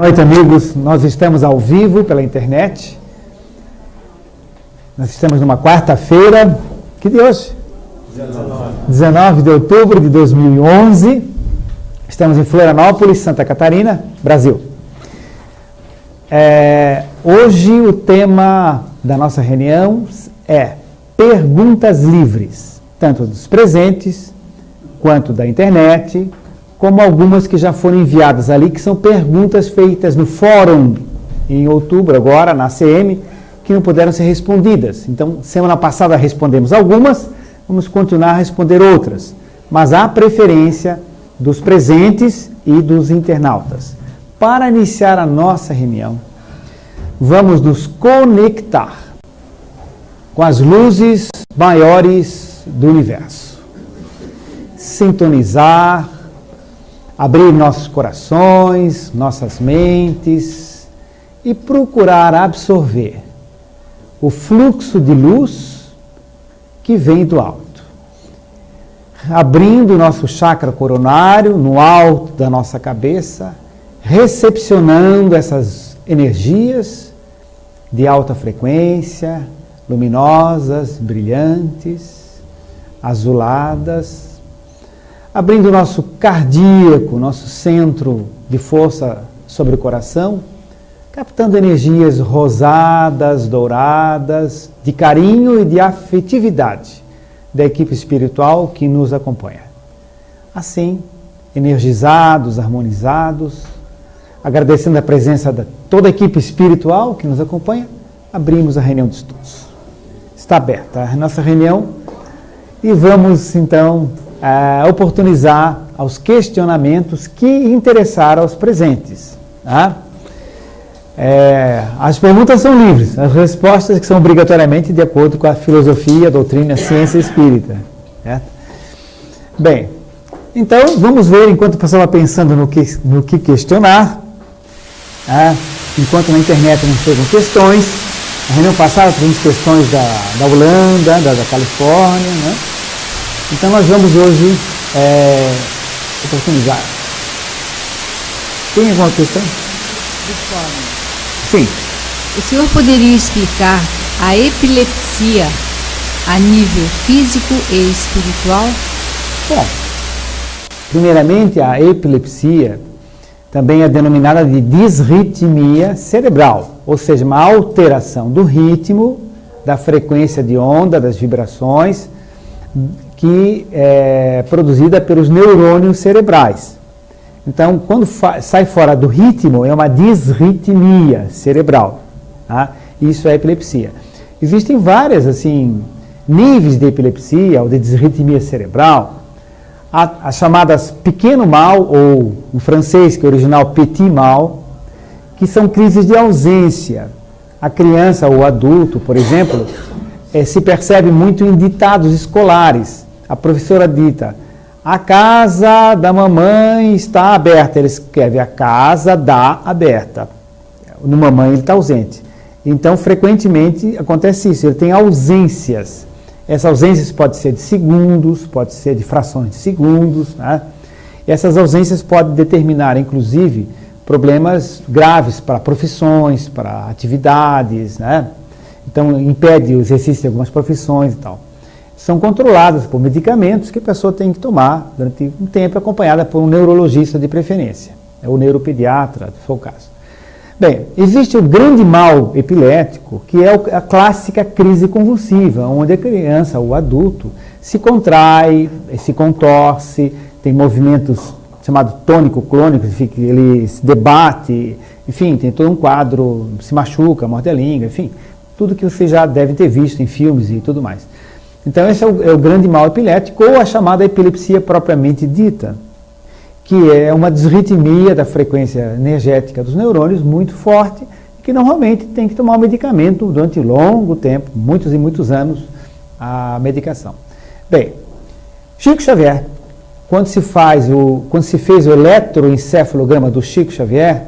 noite, amigos. Nós estamos ao vivo pela internet. Nós estamos numa quarta-feira. Que dia é hoje? 19 de outubro de 2011. Estamos em Florianópolis, Santa Catarina, Brasil. Hoje o tema da nossa reunião é perguntas livres, tanto dos presentes quanto da internet, como algumas que já foram enviadas ali, que são perguntas feitas no fórum em outubro, agora, na ACM, que não puderam ser respondidas. Então, semana passada respondemos algumas, vamos continuar a responder outras. Mas há preferência dos presentes e dos internautas. Para iniciar a nossa reunião, vamos nos conectar com as luzes maiores do universo. Sintonizar, abrir nossos corações, nossas mentes e procurar absorver o fluxo de luz que vem do alto. Abrindo o nosso chakra coronário no alto da nossa cabeça, recepcionando essas energias de alta frequência, luminosas, brilhantes, azuladas, abrindo o nosso cardíaco, nosso centro de força sobre o coração, captando energias rosadas, douradas, de carinho e de afetividade da equipe espiritual que nos acompanha. Assim, energizados, harmonizados, agradecendo a presença de toda a equipe espiritual que nos acompanha, abrimos a reunião de estudos. Está aberta a nossa reunião e vamos, então, oportunizar aos questionamentos que interessaram aos presentes. Tá? As perguntas são livres, as respostas que são obrigatoriamente de acordo com a filosofia, a doutrina, a ciência espírita. Certo? Bem, então vamos ver, enquanto o pessoal vai pensando no que questionar, enquanto na internet não chegam questões. A reunião passada tivemos questões da Holanda, da Califórnia, né? Então nós vamos hoje oportunizar. Tem alguma questão? Sim. O senhor poderia explicar a epilepsia a nível físico e espiritual? Bom, primeiramente a epilepsia também é denominada de disritmia cerebral, ou seja, uma alteração do ritmo, da frequência de onda, das vibrações, que é produzida pelos neurônios cerebrais. Então, quando sai fora do ritmo, é uma disritmia cerebral. Tá? Isso é epilepsia. Existem várias, níveis de epilepsia ou de disritmia cerebral. As chamadas pequeno mal, ou em francês, que é original petit mal, que são crises de ausência. A criança ou o adulto, por exemplo, se percebe muito em ditados escolares. A professora dita: a casa da mamãe está aberta. Ele escreve: a casa da aberta. No mamãe ele está ausente. Então, frequentemente acontece isso, ele tem ausências. Essas ausências podem ser de segundos, pode ser de frações de segundos. Né? E essas ausências podem determinar, inclusive, problemas graves para profissões, para atividades. Né? Então, impede o exercício de algumas profissões e tal. São controladas por medicamentos que a pessoa tem que tomar durante um tempo, acompanhada por um neurologista de preferência, ou neuropediatra, se for o caso. Bem, existe o grande mal epilético, que é a clássica crise convulsiva, onde a criança ou o adulto se contrai, se contorce, tem movimentos chamados tônico-clônicos, ele se debate, enfim, tem todo um quadro, se machuca, morde a língua, enfim, tudo que você já deve ter visto em filmes e tudo mais. Então, esse é o grande mal epilético, ou a chamada epilepsia propriamente dita, que é uma disritmia da frequência energética dos neurônios muito forte, que normalmente tem que tomar um medicamento durante longo tempo, muitos e muitos anos, a medicação. Bem, Chico Xavier, quando se fez o eletroencefalograma do Chico Xavier,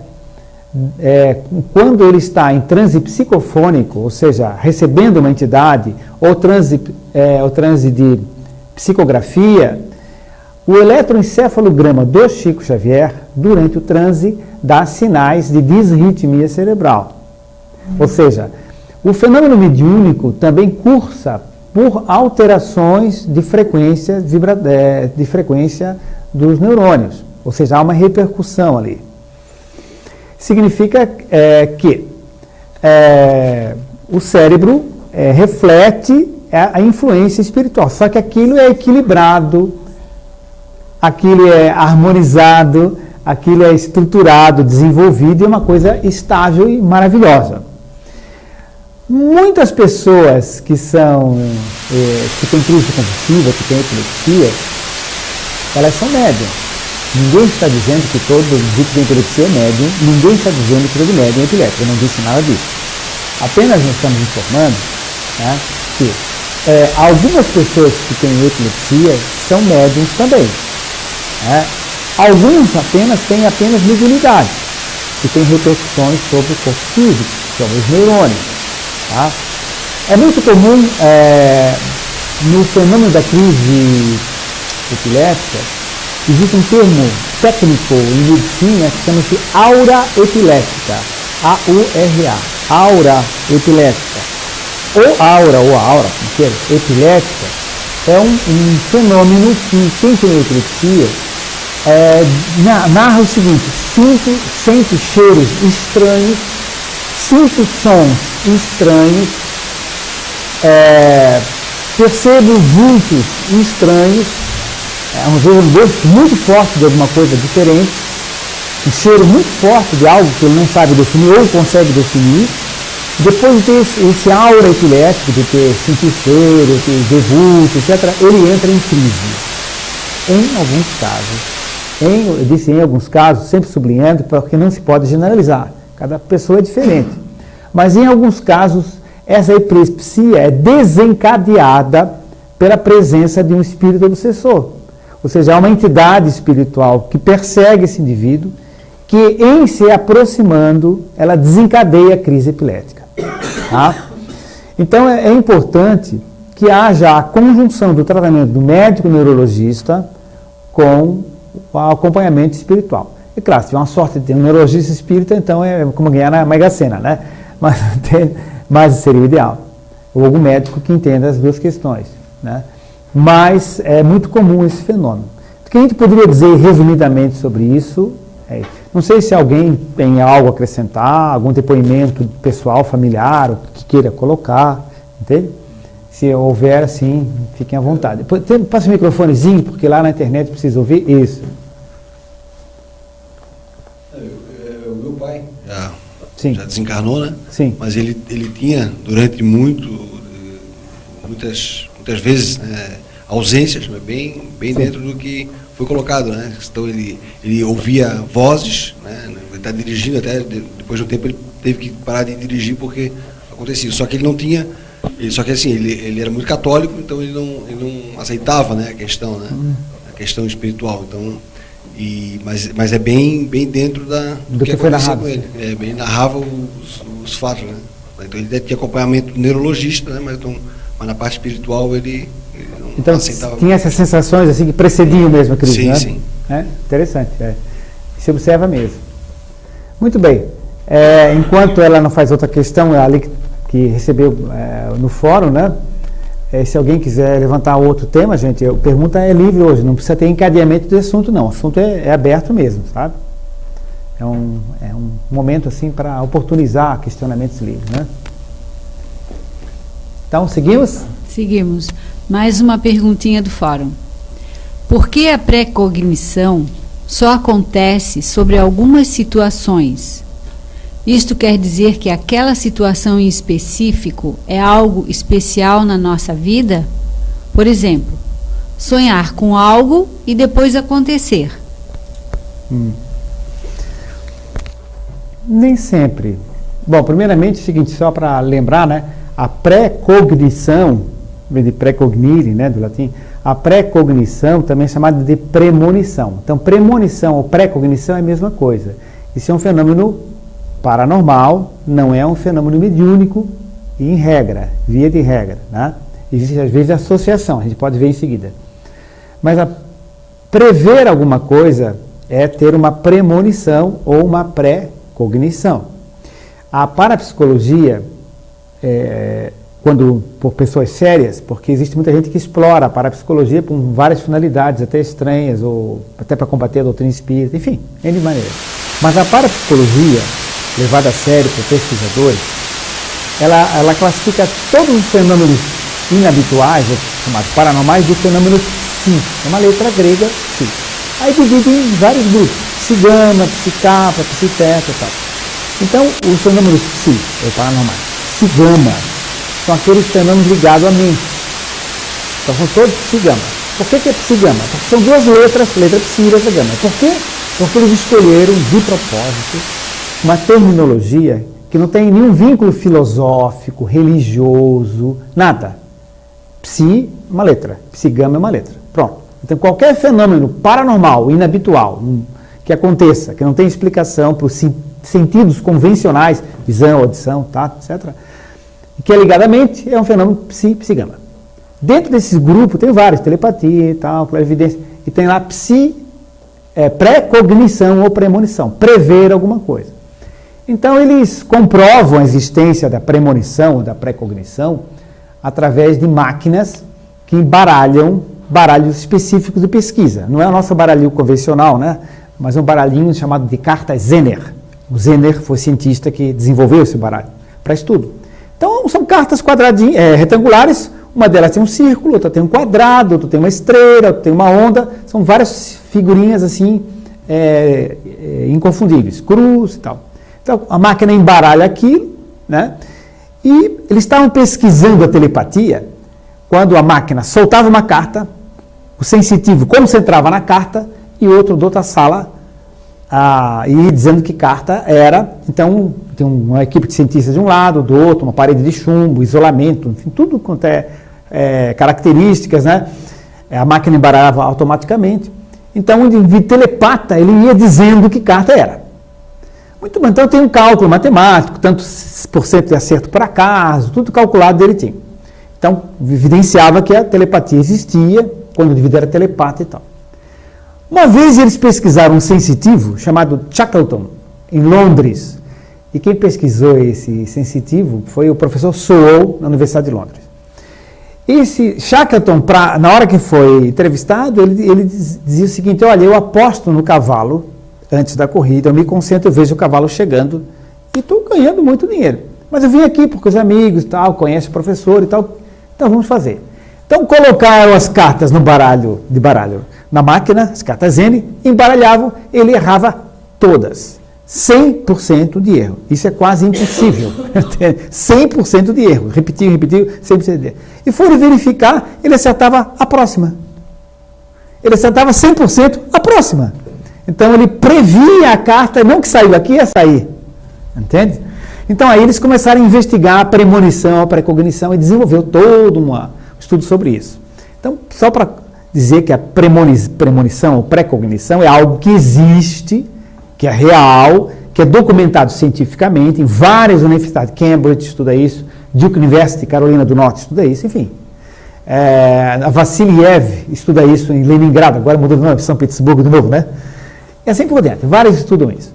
quando ele está em transe psicofônico, ou seja, recebendo uma entidade, ou transe de psicografia, O eletroencefalograma do Chico Xavier, durante o transe, dá sinais de disritmia cerebral. Ou seja, o fenômeno mediúnico também cursa por alterações de frequência, de frequência dos neurônios. Ou seja, há uma repercussão ali. Significa que o cérebro reflete a influência espiritual. Só que aquilo é equilibrado, aquilo é harmonizado, aquilo é estruturado, desenvolvido e é uma coisa estável e maravilhosa. Muitas pessoas que têm crise convulsiva, que têm epilepsia, elas são médiums. Ninguém está dizendo que todo mundo que tem epilepsia é médium, ninguém está dizendo que todo médium é epiléptico, eu não disse nada disso. Apenas nós estamos informando, né, que algumas pessoas que têm epilepsia são médiums também. Né? Alguns têm apenas mediunidade, que tem repercussões sobre o corpo físico, sobre os neurônios. Tá? É muito comum no fenômeno da crise epiléptica, existe um termo técnico em medicina que chama-se aura epilética, A-U-R-A, aura epilética. Ou aura, como queira, epilética, é um fenômeno que quem tem epilepsia narra o seguinte: sente cheiros estranhos, sinto sons estranhos, percebo vultos estranhos, um gosto muito forte de alguma coisa diferente, um cheiro muito forte de algo que ele não sabe definir ou consegue definir. Depois de ter esse aura epilético, de sentir cheiro, de ver vultos, etc., ele entra em crise. Em alguns casos. Eu disse em alguns casos, sempre sublinhando, porque não se pode generalizar. Cada pessoa é diferente. Mas em alguns casos, essa epilepsia é desencadeada pela presença de um espírito obsessor. Ou seja, há uma entidade espiritual que persegue esse indivíduo, que em se aproximando, ela desencadeia a crise epilética. Tá? Então é importante que haja a conjunção do tratamento do médico neurologista com o acompanhamento espiritual. E claro, se tiver uma sorte de ter um neurologista espírita, então é como ganhar na Mega Sena, né? Mas seria o ideal. Ou algum médico que entenda as duas questões. Né? Mas é muito comum esse fenômeno. O que a gente poderia dizer resumidamente sobre isso é isso. Não sei se alguém tem algo a acrescentar, algum depoimento pessoal, familiar, o que queira colocar, entende? Se houver, assim, fiquem à vontade. Passa o microfonezinho, porque lá na internet precisa ouvir isso. O meu pai já desencarnou, né? Sim. Mas ele tinha, durante muitas vezes, né, ausências, né, bem dentro do que foi colocado, né? Então ele ouvia vozes, né? Ele está dirigindo, até depois de um tempo ele teve que parar de dirigir porque acontecia. Só que ele não tinha, só que assim, ele era muito católico, então ele não aceitava, né, a questão, né? A questão espiritual. Então, mas é bem dentro do que foi acontecia narrado, com ele. Bem narrava os fatos, né? Então ele deve ter acompanhamento do neurologista, né? Mas na parte espiritual ele então, aceitava. Tinha essas sensações assim que precediam mesmo a crise, sim, né? Sim. Interessante, se observa mesmo. Muito bem. Enquanto ela não faz outra questão, é ali que recebeu no fórum, né? Se alguém quiser levantar outro tema, gente, a pergunta é livre hoje, não precisa ter encadeamento de assunto, não. O assunto é aberto mesmo, sabe? É um momento assim para oportunizar questionamentos livres, né? Então, seguimos? Seguimos. Mais uma perguntinha do fórum. Por que a pré-cognição só acontece sobre algumas situações? Isto quer dizer que aquela situação em específico é algo especial na nossa vida? Por exemplo, sonhar com algo e depois acontecer. Nem sempre. Bom, primeiramente, é o seguinte, só para lembrar, né? A pré-cognição, de precognire, né, do latim, a pré-cognição também é chamada de premonição. Então, premonição ou pré-cognição é a mesma coisa. Isso é um fenômeno paranormal, não é um fenômeno mediúnico em regra, via de regra. Né? Existe às vezes associação, a gente pode ver em seguida. Mas Prever alguma coisa é ter uma premonição ou uma pré-cognição. A parapsicologia, quando por pessoas sérias, porque existe muita gente que explora a parapsicologia por várias finalidades, até estranhas, ou até para combater a doutrina espírita, enfim, de maneira. Mas a parapsicologia, levada a sério por pesquisadores, ela classifica todos os fenômenos inabituais, ou chamados paranormais, de fenômenos psi. É uma letra grega, psi. Aí divide em vários grupos: psi-gama, psi-kappa, psi-teta e tal. Então, os fenômenos psi, ou paranormais, psi-gama, são aqueles fenômenos ligados à mente. Então, são todos psi-gama. Por que é psi-gama? Porque são duas letras, letra psi e letra gama. Por quê? Porque eles escolheram, de propósito, uma terminologia que não tem nenhum vínculo filosófico, religioso, nada. Psi, uma letra. Psi-gama é uma letra. Pronto. Então, qualquer fenômeno paranormal, inabitual, que aconteça, que não tem explicação para os sentidos convencionais, visão, audição, tato, etc., que é ligado à mente, é um fenômeno psi-gama. Dentro desses grupos tem vários, telepatia e tal, clarividência, e tem lá pré-cognição ou premonição, prever alguma coisa. Então, eles comprovam a existência da premonição ou da pré-cognição através de máquinas que baralham baralhos específicos de pesquisa. Não é o nosso baralho convencional, né? Mas é um baralhinho chamado de carta Zener. O Zener foi o cientista que desenvolveu esse baralho para estudo. Então, são cartas retangulares, uma delas tem um círculo, outra tem um quadrado, outra tem uma estrela, outra tem uma onda, são várias figurinhas assim, inconfundíveis, cruz e tal. Então, a máquina embaralha aquilo, né? E eles estavam pesquisando a telepatia quando a máquina soltava uma carta, o sensitivo concentrava na carta e o outro da outra sala ia dizendo que carta era. Então, tem uma equipe de cientistas de um lado, do outro, uma parede de chumbo, isolamento, enfim, tudo quanto características, né? A máquina embaralhava automaticamente. Então, o indivíduo telepata, ele ia dizendo que carta era. Muito bom, então tem um cálculo matemático, tantos por cento de acerto por acaso, tudo calculado direitinho. Então, evidenciava que a telepatia existia, quando o indivíduo era telepata e tal. Uma vez eles pesquisaram um sensitivo chamado Shackleton, em Londres. E quem pesquisou esse sensitivo foi o professor Sowell, na Universidade de Londres. Esse Shackleton, na hora que foi entrevistado, ele dizia o seguinte: olha, eu aposto no cavalo antes da corrida, eu me concentro, eu vejo o cavalo chegando e estou ganhando muito dinheiro. Mas eu vim aqui porque os amigos e tal, conhecem o professor e tal, então vamos fazer. Então colocaram as cartas no baralho, na máquina, as cartas N, embaralhavam, ele errava todas. 100% de erro. Isso é quase impossível. 100% de erro. Repetiu, 100% de erro. E foram verificar, ele acertava a próxima. Ele acertava 100% a próxima. Então ele previa a carta, não que saiu aqui, ia sair. Entende? Então aí eles começaram a investigar a premonição, a precognição e desenvolveu todo um estudo sobre isso. Então, só para dizer que a premonição ou precognição é algo que existe, que é real, que é documentado cientificamente em várias universidades. Cambridge estuda isso, Duke University, Carolina do Norte estuda isso, enfim. A Vassiliev estuda isso em Leningrado, agora mudou de nome, São Petersburgo de novo, né? E assim por diante, vários estudam isso.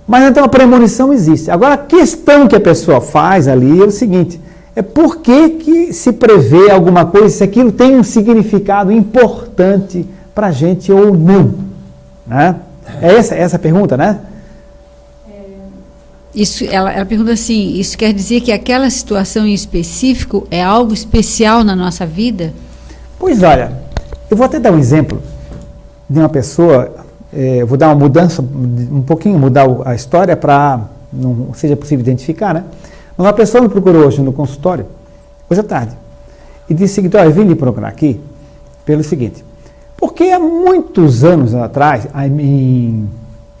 Mas então a premonição existe. Agora a questão que a pessoa faz ali é o seguinte: é por que se prevê alguma coisa, se aquilo tem um significado importante para a gente ou não? Né? É essa a pergunta, né? Ela pergunta assim: isso quer dizer que aquela situação em específico é algo especial na nossa vida? Pois olha, eu vou até dar um exemplo de uma pessoa. Eu vou dar uma mudança, um pouquinho mudar a história para não seja possível identificar, né? Uma pessoa me procurou hoje no consultório, hoje à tarde, e disse o seguinte: olha, eu vim lhe procurar aqui pelo seguinte, porque há muitos anos atrás, em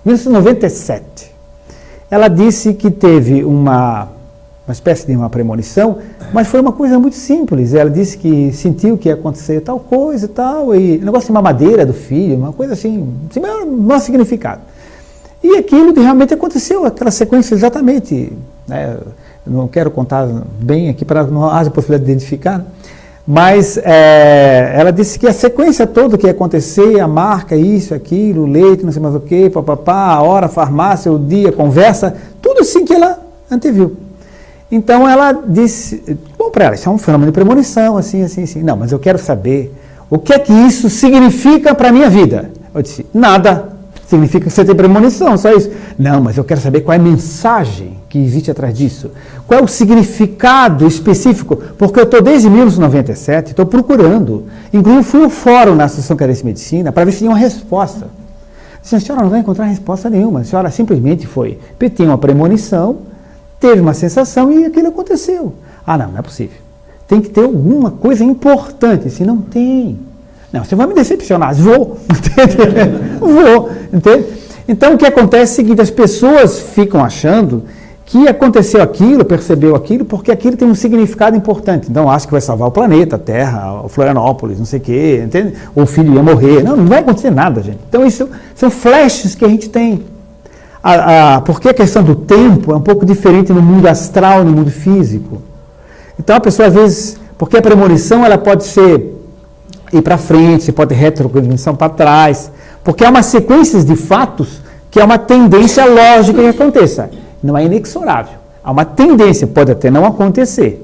1997, ela disse que teve uma espécie de uma premonição, mas foi uma coisa muito simples. Ela disse que sentiu que ia acontecer tal coisa e tal, e negócio de mamadeira do filho, uma coisa assim, sem menor significado. E aquilo realmente aconteceu, aquela sequência exatamente, né? Não quero contar bem aqui para não haja possibilidade de identificar, Mas ela disse que a sequência toda que ia acontecer, a marca, isso, aquilo, o leite, não sei mais o que, papapá, a hora, a farmácia, o dia, a conversa, tudo assim que ela anteviu. Então ela disse, bom, para ela, isso é um fenômeno de premonição, assim. Não, mas eu quero saber o que é que isso significa para a minha vida. Eu disse, nada. Significa que você tem premonição, só isso. Não, mas eu quero saber qual é a mensagem que existe atrás disso. Qual é o significado específico? Porque eu estou desde 1997, estou procurando. Inclusive fui ao fórum na Associação Canadense de Medicina para ver se tinha uma resposta. Disse, a senhora não vai encontrar resposta nenhuma. A senhora simplesmente tem uma premonição, teve uma sensação e aquilo aconteceu. Ah, não é possível. Tem que ter alguma coisa importante. Se não tem... Não, você vai me decepcionar. Vou. Entende? Vou. Entende? Então, o que acontece é o seguinte, as pessoas ficam achando que aconteceu aquilo, percebeu aquilo, porque aquilo tem um significado importante. Então, acho que vai salvar o planeta, a Terra, o Florianópolis, não sei o quê, entende? Ou o filho ia morrer. Não, não vai acontecer nada, gente. Então, isso são flashes que a gente tem. Porque a questão do tempo é um pouco diferente no mundo astral e no mundo físico. Então, a pessoa, às vezes, porque a premonição, ela pode ser ir para frente, você pode ter retrocognição para trás, porque há uma sequência de fatos que é uma tendência lógica que aconteça. Não é inexorável. Há uma tendência, pode até não acontecer.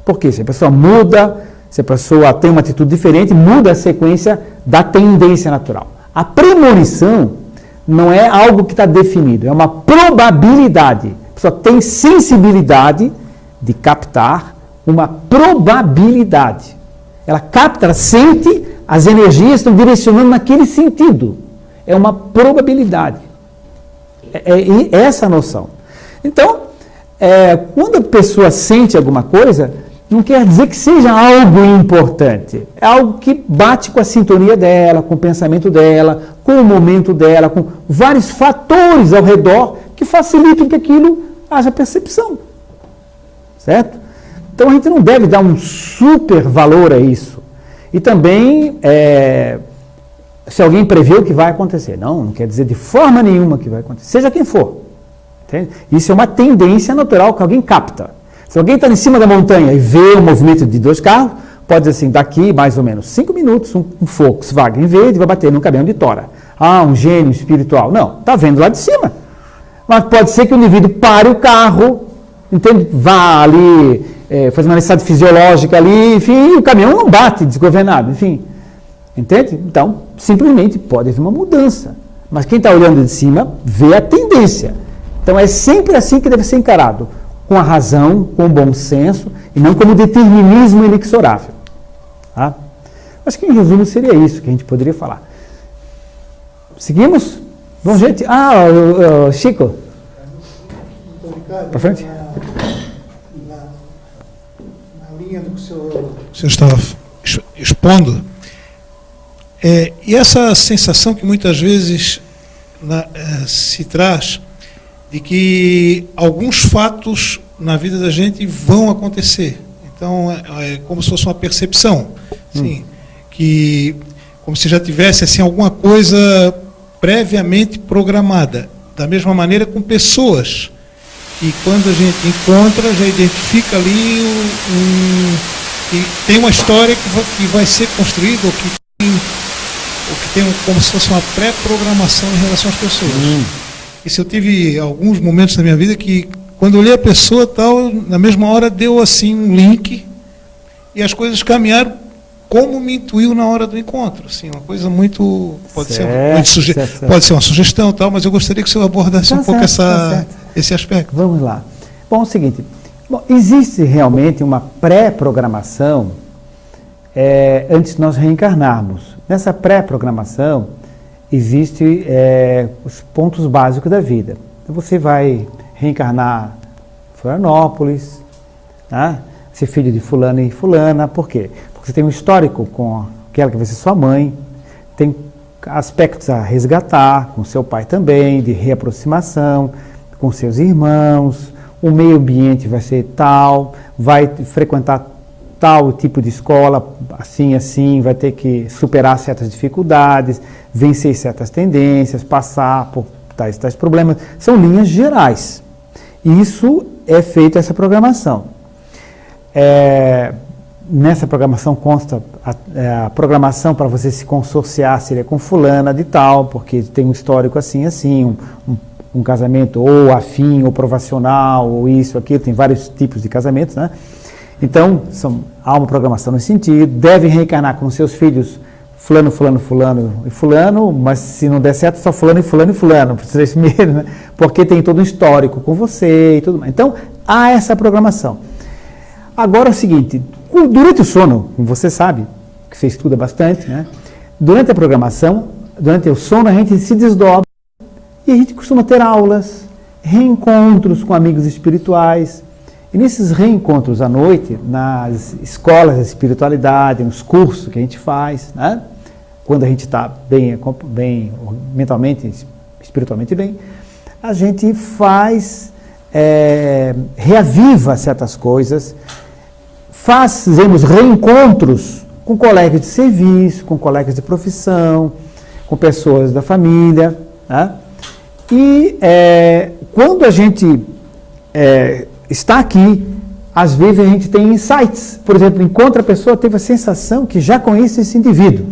Por quê? Se a pessoa muda, se a pessoa tem uma atitude diferente, muda a sequência da tendência natural. A premonição não é algo que está definido, é uma probabilidade. A pessoa tem sensibilidade de captar uma probabilidade. Ela capta, ela sente, as energias estão direcionando naquele sentido. É uma probabilidade. É essa a noção. Então, quando a pessoa sente alguma coisa, não quer dizer que seja algo importante. É algo que bate com a sintonia dela, com o pensamento dela, com o momento dela, com vários fatores ao redor que facilitam que aquilo haja percepção. Certo? Então a gente não deve dar um super valor a isso. E também, se alguém prevê o que vai acontecer. Não quer dizer de forma nenhuma que vai acontecer. Seja quem for. Entende? Isso é uma tendência natural que alguém capta. Se alguém está em cima da montanha e vê o movimento de 2 carros, pode dizer assim, daqui mais ou menos 5 minutos, um Volkswagen verde vai bater num caminhão de tora. Ah, um gênio espiritual. Não, está vendo lá de cima. Mas pode ser que o indivíduo pare o carro, entende? Vá ali... faz uma necessidade fisiológica ali, enfim, o caminhão não bate desgovernado, enfim. Entende? Então, simplesmente pode haver uma mudança. Mas quem está olhando de cima vê a tendência. Então, é sempre assim que deve ser encarado. Com a razão, com o bom senso, e não como determinismo inexorável. Tá? Acho que em resumo seria isso que a gente poderia falar. Seguimos? Bom, gente. Chico. Para frente. Do que o senhor estava expondo, e essa sensação que muitas vezes se traz de que alguns fatos na vida da gente vão acontecer. Então, é como se fosse uma percepção, assim, que como se já tivesse assim, alguma coisa previamente programada. Da mesma maneira com pessoas. E quando a gente encontra, já identifica ali que tem uma história que vai ser construída, ou que tem como se fosse uma pré-programação em relação às pessoas. Isso eu tive alguns momentos na minha vida que, quando eu olhei a pessoa, tal, na mesma hora deu assim um link e as coisas caminharam como me intuiu na hora do encontro. Assim, uma coisa muito... Pode ser uma sugestão, tal, mas eu gostaria que o senhor abordasse um pouco esse aspecto. Vamos lá. Bom, é o seguinte, existe realmente uma pré-programação antes de nós reencarnarmos. Nessa pré-programação, existem os pontos básicos da vida. Então, você vai reencarnar em Florianópolis, né? Ser filho de fulano e fulana. Por quê? Porque você tem um histórico com aquela que vai ser sua mãe, tem aspectos a resgatar, com seu pai também, de reaproximação, com seus irmãos, o meio ambiente vai ser tal, vai frequentar tal tipo de escola, assim, vai ter que superar certas dificuldades, vencer certas tendências, passar por tais problemas. São linhas gerais. Isso é feito essa programação. nessa programação consta a programação para você se consorciar seria com fulana de tal, porque tem um histórico assim, um casamento ou afim, ou provacional, ou isso, aquilo, tem vários tipos de casamentos, né? Então, há uma programação nesse sentido, devem reencarnar com seus filhos fulano, fulano, fulano e fulano, mas se não der certo, só fulano e fulano e fulano, né? Porque tem todo um histórico com você e tudo mais. Então, há essa programação. Agora é o seguinte, durante o sono, como você sabe, que você estuda bastante, né? Durante a programação, durante o sono, a gente se desdobra e a gente costuma ter aulas, reencontros com amigos espirituais. E nesses reencontros à noite, nas escolas de espiritualidade, nos cursos que a gente faz, né? Quando a gente está bem mentalmente, espiritualmente bem, a gente reaviva certas coisas, fazemos reencontros com colegas de serviço, com colegas de profissão, com pessoas da família, né? E quando a gente está aqui, às vezes a gente tem insights. Por exemplo, encontra a pessoa, teve a sensação que já conhece esse indivíduo.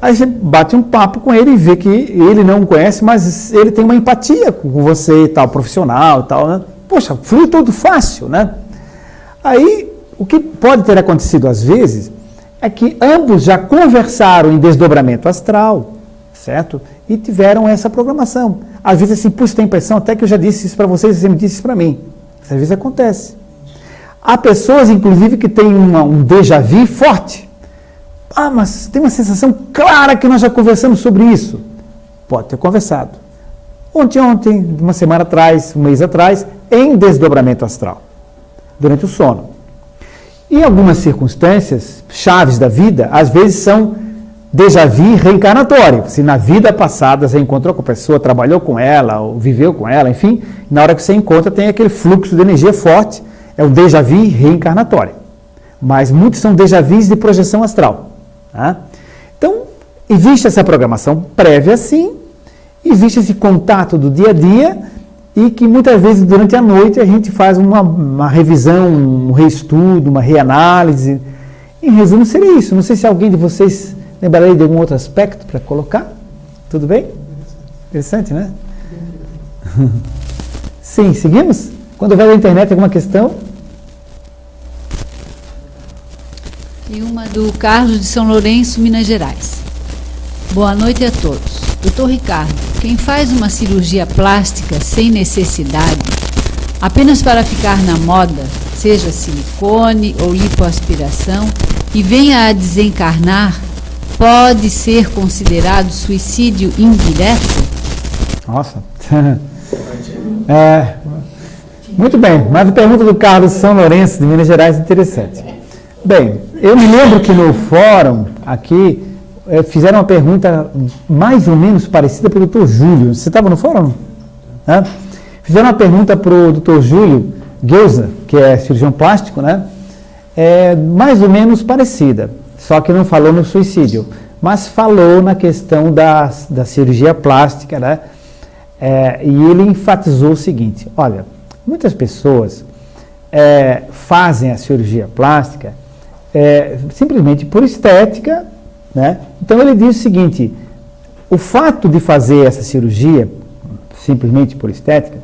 Aí você bate um papo com ele e vê que ele não conhece, mas ele tem uma empatia com você e tal, profissional e tal, né? Poxa, flui tudo fácil, né? Aí, o que pode ter acontecido às vezes é que ambos já conversaram em desdobramento astral, certo? E tiveram essa programação. Às vezes assim, puxa, tem a impressão até que eu já disse isso para vocês e você me disse isso para mim. Isso às vezes acontece. Há pessoas, inclusive, que têm um déjà vu forte. Ah, mas tem uma sensação clara que nós já conversamos sobre isso. Pode ter conversado. Ontem, uma semana atrás, um mês atrás, em desdobramento astral, durante o sono. Em algumas circunstâncias chaves da vida, às vezes são déjà vu reencarnatório. Se na vida passada você encontrou com a pessoa, trabalhou com ela, ou viveu com ela, enfim, na hora que você encontra tem aquele fluxo de energia forte, é o déjà vu reencarnatório. Mas muitos são déjà vus de projeção astral. Tá? Então, existe essa programação prévia, sim, existe esse contato do dia a dia, e que muitas vezes durante a noite a gente faz uma revisão, um reestudo, uma reanálise. Em resumo, seria isso. Não sei se alguém de vocês lembraria de algum outro aspecto para colocar. Tudo bem? Interessante, né? Sim, seguimos? Quando vai na internet alguma questão? E uma do Carlos de São Lourenço, Minas Gerais. Boa noite a todos. Doutor Ricardo, quem faz uma cirurgia plástica sem necessidade, apenas para ficar na moda, seja silicone ou lipoaspiração, e venha a desencarnar, pode ser considerado suicídio indireto? Nossa. Muito bem, mas a pergunta do Carlos São Lourenço, de Minas Gerais, é interessante. Bem, eu me lembro que no fórum aqui fizeram uma pergunta mais ou menos parecida para o Dr. Júlio. Você estava no fórum? Fizeram uma pergunta para o Dr. Júlio Geusa, que é cirurgião plástico, né? Mais ou menos parecida, só que não falou no suicídio, mas falou na questão da cirurgia plástica, né? E ele enfatizou o seguinte: olha, muitas pessoas fazem a cirurgia plástica simplesmente por estética, né? Então ele diz o seguinte: o fato de fazer essa cirurgia simplesmente por estética,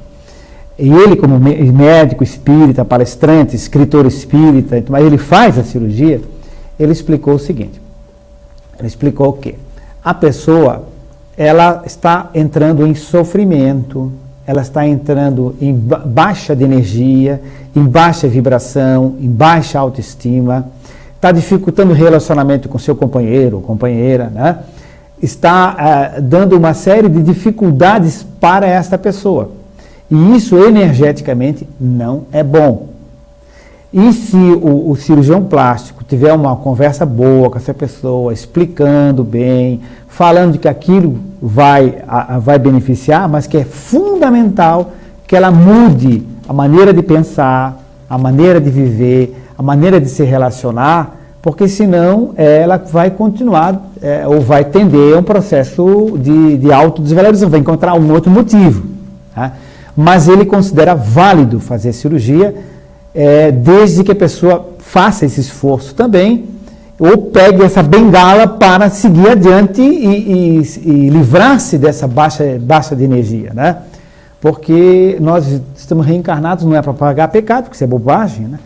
e ele como médico espírita, palestrante, escritor espírita, mas ele faz a cirurgia, ele explicou o seguinte, ele explicou que a pessoa, ela está entrando em sofrimento, ela está entrando em baixa de energia, em baixa vibração, em baixa autoestima, está dificultando o relacionamento com seu companheiro ou companheira, né? Está dando uma série de dificuldades para esta pessoa. E isso energeticamente não é bom. E se o cirurgião plástico tiver uma conversa boa com essa pessoa, explicando bem, falando de que aquilo vai beneficiar, mas que é fundamental que ela mude a maneira de pensar, a maneira de viver, a maneira de se relacionar, porque senão ela vai continuar ou vai tender a um processo de autodesvalorização, vai encontrar um outro motivo. Tá? Mas ele considera válido fazer cirurgia desde que a pessoa faça esse esforço também, ou pegue essa bengala para seguir adiante e livrar-se dessa baixa de energia, né? Porque nós estamos reencarnados, não é para pagar pecado, porque isso é bobagem, né?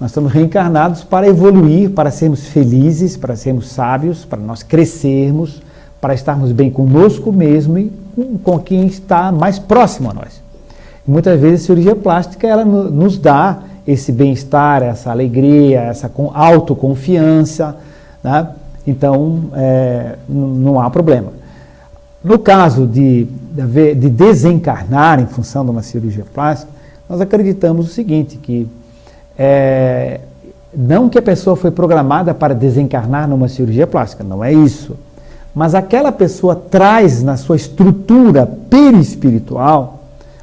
Nós estamos reencarnados para evoluir, para sermos felizes, para sermos sábios, para nós crescermos, para estarmos bem conosco mesmo e com quem está mais próximo a nós. E muitas vezes a cirurgia plástica ela nos dá esse bem-estar, essa alegria, essa autoconfiança, né? Então não há problema. No caso de desencarnar em função de uma cirurgia plástica, nós acreditamos o seguinte, que não que a pessoa foi programada para desencarnar numa cirurgia plástica, não é isso. Mas aquela pessoa traz na sua estrutura perispiritual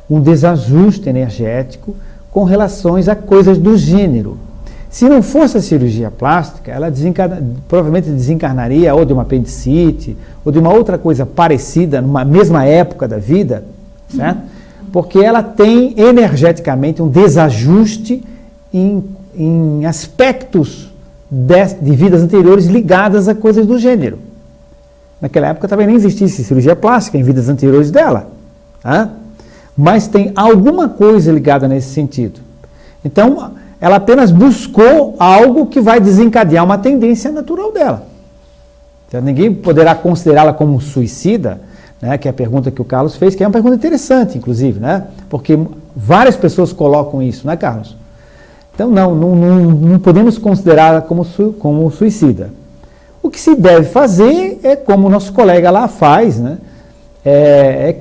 um desajuste energético com relações a coisas do gênero. Se não fosse a cirurgia plástica, ela provavelmente desencarnaria ou de uma apendicite, ou de uma outra coisa parecida, numa mesma época da vida, certo? Porque ela tem energeticamente um desajuste em aspectos de vidas anteriores ligadas a coisas do gênero. Naquela época também nem existisse cirurgia plástica em vidas anteriores dela. Tá? Mas tem alguma coisa ligada nesse sentido. Então, ela apenas buscou algo que vai desencadear uma tendência natural dela. Então, ninguém poderá considerá-la como suicida, né, que é a pergunta que o Carlos fez, que é uma pergunta interessante, inclusive, né, porque várias pessoas colocam isso, né, Carlos? Então, não podemos considerá-la como suicida. O que se deve fazer é como o nosso colega lá faz, né,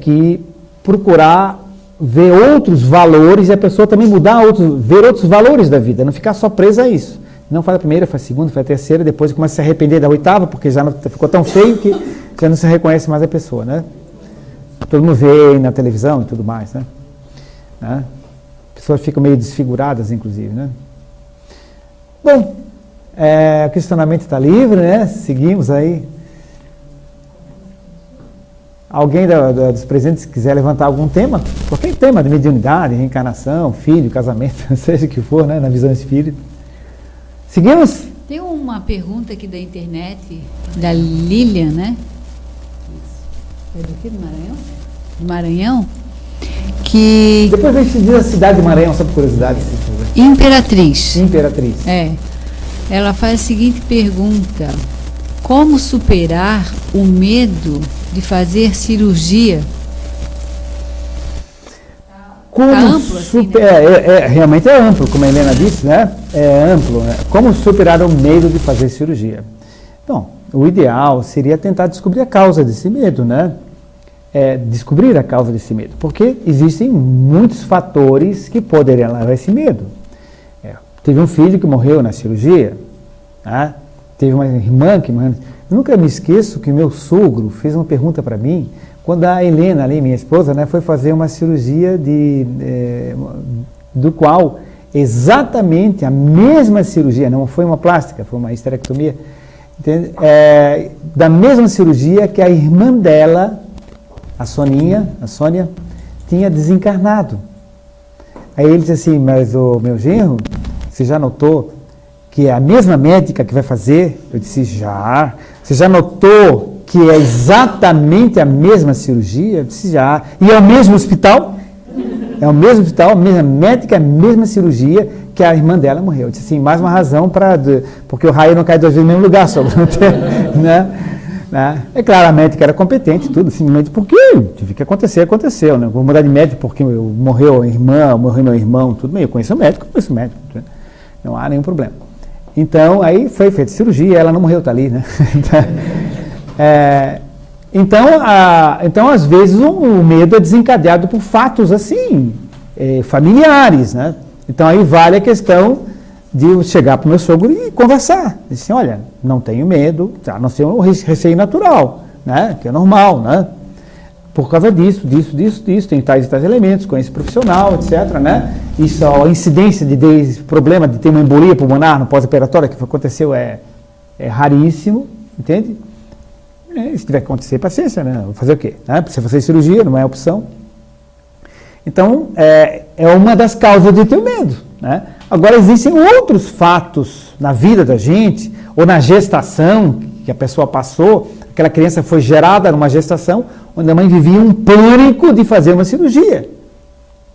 que procurar ver outros valores e a pessoa também ver outros valores da vida, não ficar só presa a isso. Não faz a primeira, faz a segunda, faz a terceira, depois começa a se arrepender da oitava, porque já ficou tão feio que já não se reconhece mais a pessoa, né? Todo mundo vê na televisão e tudo mais, né? Pessoas ficam meio desfiguradas, inclusive, né? Bom, o questionamento está livre, né? Seguimos aí. Alguém dos presentes quiser levantar algum tema, qualquer tema de mediunidade, reencarnação, filho, casamento, seja o que for, né, na visão espírita. Seguimos? Tem uma pergunta aqui da internet, da Lilian, né? É do que? Do Maranhão? Do Maranhão? Que... Depois a gente diz a cidade de Maranhão, só por curiosidade. Imperatriz. Imperatriz. Ela faz a seguinte pergunta: como superar o medo de fazer cirurgia? Como amplo, assim, né? Realmente é amplo, como a Helena disse, né? É amplo, né? Como superar o medo de fazer cirurgia? Bom, o ideal seria tentar descobrir a causa desse medo, né? Descobrir a causa desse medo, porque existem muitos fatores que poderiam levar a esse medo. Teve um filho que morreu na cirurgia, né? Teve uma irmã que morreu. Eu nunca me esqueço que meu sogro fez uma pergunta para mim, quando a Helena, ali, minha esposa, né, foi fazer uma cirurgia do qual exatamente a mesma cirurgia, não foi uma plástica, foi uma esterectomia, da mesma cirurgia que a irmã dela, a Sônia, tinha desencarnado. Aí ele disse assim, mas o meu genro, você já notou que é a mesma médica que vai fazer? Eu disse, já. Você já notou que é exatamente a mesma cirurgia? Eu disse, já. E é o mesmo hospital? É o mesmo hospital, a mesma médica, a mesma cirurgia que a irmã dela morreu. Eu disse assim, mais uma razão porque o raio não cai duas vezes no mesmo lugar, só para não ter, né? É claro, a médica era competente, tudo, simplesmente porque tive que acontecer, aconteceu, né? Vou mudar de médico porque morreu a irmã, morreu meu irmão, tudo bem, eu conheço o médico, né? Não há nenhum problema. Então, aí foi feita cirurgia, ela não morreu, está ali, né? Então, às vezes, o medo é desencadeado por fatos, assim, familiares, né? Então, aí vale a questão de chegar para o meu sogro e conversar. Dizer assim, olha, não tenho medo, a não ser um receio natural, né? Que é normal, né? Por causa disso, tem tais e tais elementos, conhece profissional, etc., né? Isso, a incidência de problema de ter uma embolia pulmonar no pós-operatório, que aconteceu, é raríssimo, entende? Se tiver que acontecer, paciência, né? Vou fazer o quê? Precisa fazer cirurgia, não é opção. Então, é uma das causas de ter medo, né? Agora, existem outros fatos na vida da gente, ou na gestação que a pessoa passou, aquela criança foi gerada numa gestação, onde a mãe vivia um pânico de fazer uma cirurgia.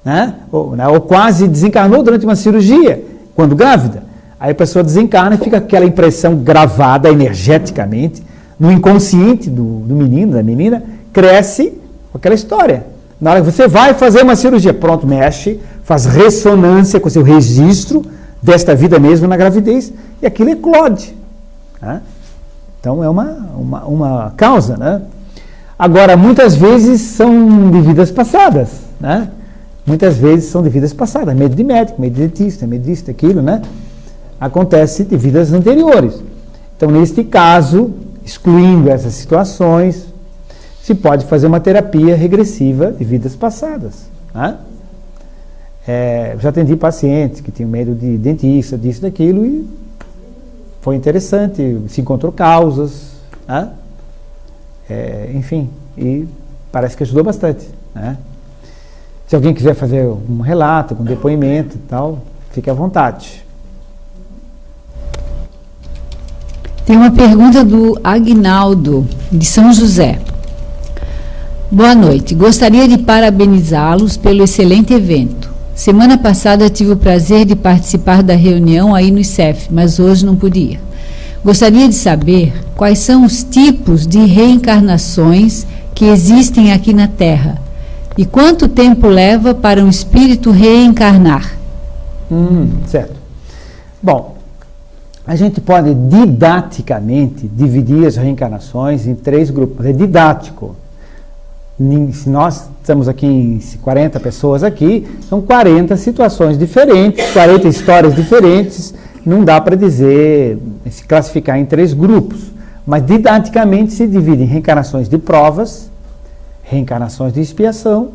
Né? Ou quase desencarnou durante uma cirurgia, quando grávida. Aí a pessoa desencarna e fica aquela impressão gravada energeticamente no inconsciente do menino, da menina, cresce com aquela história. Na hora que você vai fazer uma cirurgia, pronto, mexe, faz ressonância com o seu registro desta vida mesmo na gravidez, e aquilo eclode. Né? Então é uma causa. Né? Agora, muitas vezes são de vidas passadas. Né? Muitas vezes são de vidas passadas. Medo de médico, medo de dentista, medo disso, aquilo, né? Acontece de vidas anteriores. Então, neste caso, excluindo essas situações, se pode fazer uma terapia regressiva de vidas passadas. Né? Já atendi pacientes que tinham medo de dentista, disso, daquilo, e foi interessante, se encontrou causas, né? Enfim, e parece que ajudou bastante. Né? Se alguém quiser fazer um relato, um depoimento e tal, fique à vontade. Tem uma pergunta do Aguinaldo, de São José. Boa noite. Gostaria de parabenizá-los pelo excelente evento. Semana passada tive o prazer de participar da reunião aí no ICEF, mas hoje não podia. Gostaria de saber quais são os tipos de reencarnações que existem aqui na Terra e quanto tempo leva para um espírito reencarnar. Certo. Bom, a gente pode didaticamente dividir as reencarnações em 3 grupos. É didático. Se nós estamos aqui em 40 pessoas aqui, são 40 situações diferentes, 40 histórias diferentes, não dá para dizer, se classificar em 3 grupos, mas didaticamente se divide em reencarnações de provas, reencarnações de expiação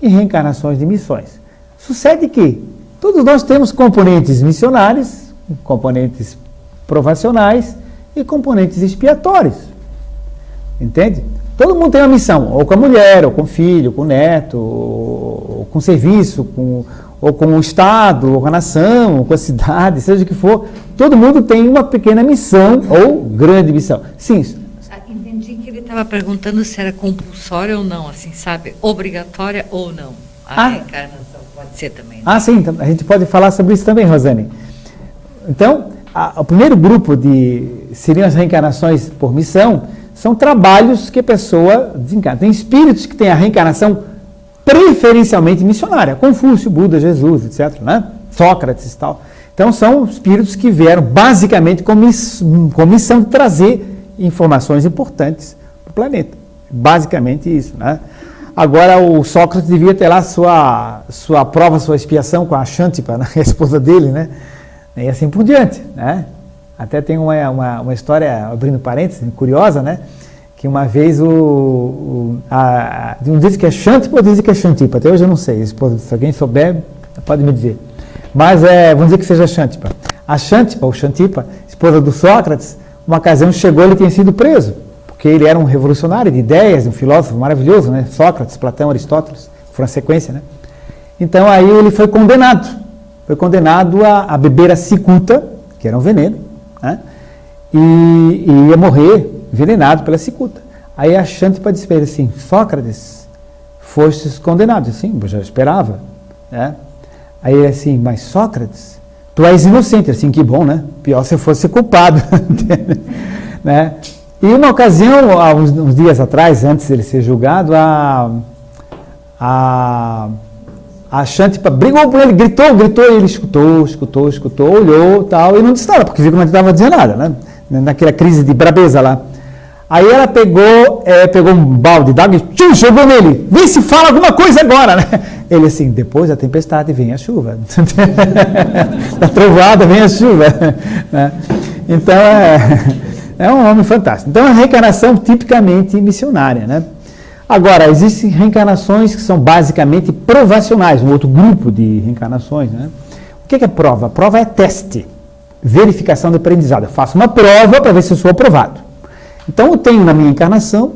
e reencarnações de missões. Sucede que todos nós temos componentes missionários, componentes provacionais e componentes expiatórios, entende? Todo mundo tem uma missão, ou com a mulher, ou com o filho, com o neto, ou com o serviço, ou com o Estado, ou com a nação, ou com a cidade, seja o que for. Todo mundo tem uma pequena missão, ou grande missão. Sim. Entendi que ele estava perguntando se era compulsória ou não, assim, sabe? Obrigatória ou não. A reencarnação pode ser também. Né? Sim, a gente pode falar sobre isso também, Rosane. Então, o primeiro grupo seriam as reencarnações por missão, são trabalhos que a pessoa desencarna. Tem espíritos que têm a reencarnação preferencialmente missionária. Confúcio, Buda, Jesus, etc. Né? Sócrates e tal. Então, são espíritos que vieram basicamente com missão de trazer informações importantes para o planeta. Basicamente isso. Né? Agora, o Sócrates devia ter lá sua prova, sua expiação com a Xântipa, né? A esposa dele, né? E assim por diante, né? Até tem uma história, abrindo parênteses, curiosa, né? Que uma vez um diz que é Xântipa ou diz que é Xantipa, até hoje eu não sei, se alguém souber, pode me dizer. Mas vamos dizer que seja Xântipa. A Xântipa, ou Xantipa, esposa do Sócrates, uma ocasião chegou, ele tinha sido preso, porque ele era um revolucionário de ideias, um filósofo maravilhoso, né? Sócrates, Platão, Aristóteles, foram a sequência, né? Então aí ele foi condenado a beber a cicuta, que era um veneno, né? E ia morrer envenenado pela cicuta. Aí a Xântipa disse para ele assim: Sócrates, fostes condenado. Sim, eu já esperava, né? Aí ele assim: mas Sócrates, tu és inocente. Assim, que bom, né? Pior se eu fosse culpado. Né? E uma ocasião, há uns dias atrás, antes dele ser julgado, a Xântipa brigou por ele, gritou, e ele escutou, olhou tal, e não disse nada, porque viu que não estava dizendo nada, né? Naquela crise de brabeza lá. Aí ela pegou um balde d'água e jogou nele. Vê se fala alguma coisa agora, né? Ele assim: depois da tempestade vem a chuva. Da trovoada vem a chuva. Né? Então é um homem fantástico. Então é uma reencarnação tipicamente missionária, né? Agora, existem reencarnações que são basicamente provacionais, um outro grupo de reencarnações. Né? O que é prova? A prova é teste, verificação do aprendizado. Eu faço uma prova para ver se eu sou aprovado. Então, eu tenho na minha encarnação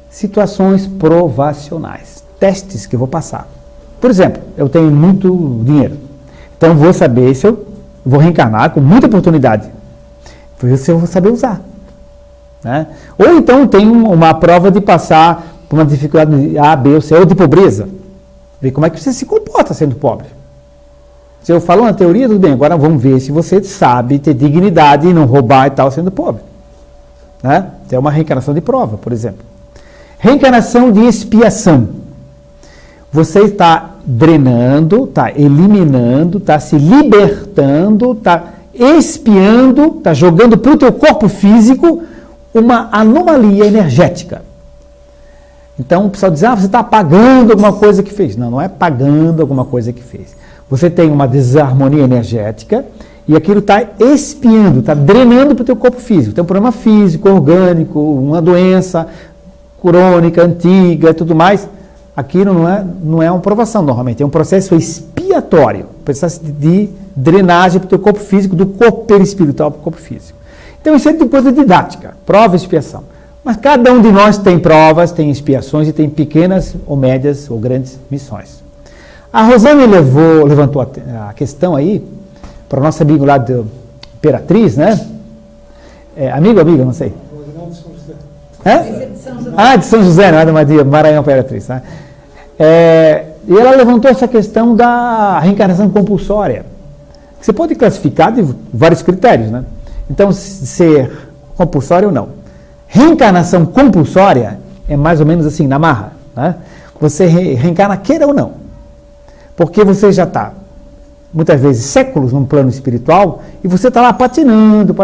situações provacionais, testes que eu vou passar. Por exemplo, eu tenho muito dinheiro, então eu vou saber se eu vou reencarnar com muita oportunidade. Você vai saber usar. Né? Ou então tem uma prova de passar por uma dificuldade A, B ou C, ou de pobreza. Ver como é que você se comporta sendo pobre. Se eu falo uma teoria, tudo bem, agora vamos ver se você sabe ter dignidade e não roubar e tal sendo pobre. Né? É uma reencarnação de prova, por exemplo. Reencarnação de expiação. Você está drenando, está eliminando, está se libertando, está expiando, está jogando para o teu corpo físico uma anomalia energética. Então o pessoal diz, você está apagando alguma coisa que fez. Não, não é apagando alguma coisa que fez. Você tem uma desarmonia energética e aquilo está expiando, está drenando para o teu corpo físico. Tem um problema físico, orgânico, uma doença crônica, antiga e tudo mais. Aquilo não é uma provação normalmente, é um processo expiatório, processo de drenagem para o teu corpo físico, do corpo perispiritual para o corpo físico. Então isso é de coisa didática, prova e expiação. Mas cada um de nós tem provas, tem expiações e tem pequenas ou médias ou grandes missões. A Rosane levantou a questão aí, para o nosso amigo lá do Imperatriz, né? Amigo, não sei. De São José, não é de Maranhão Imperatriz. Né? E ela levantou essa questão da reencarnação compulsória. Você pode classificar de vários critérios, né? Então, ser compulsório ou não. Reencarnação compulsória é mais ou menos assim, na marra. Né? Você reencarna queira ou não. Porque você já está, muitas vezes, séculos num plano espiritual e você está lá patinando,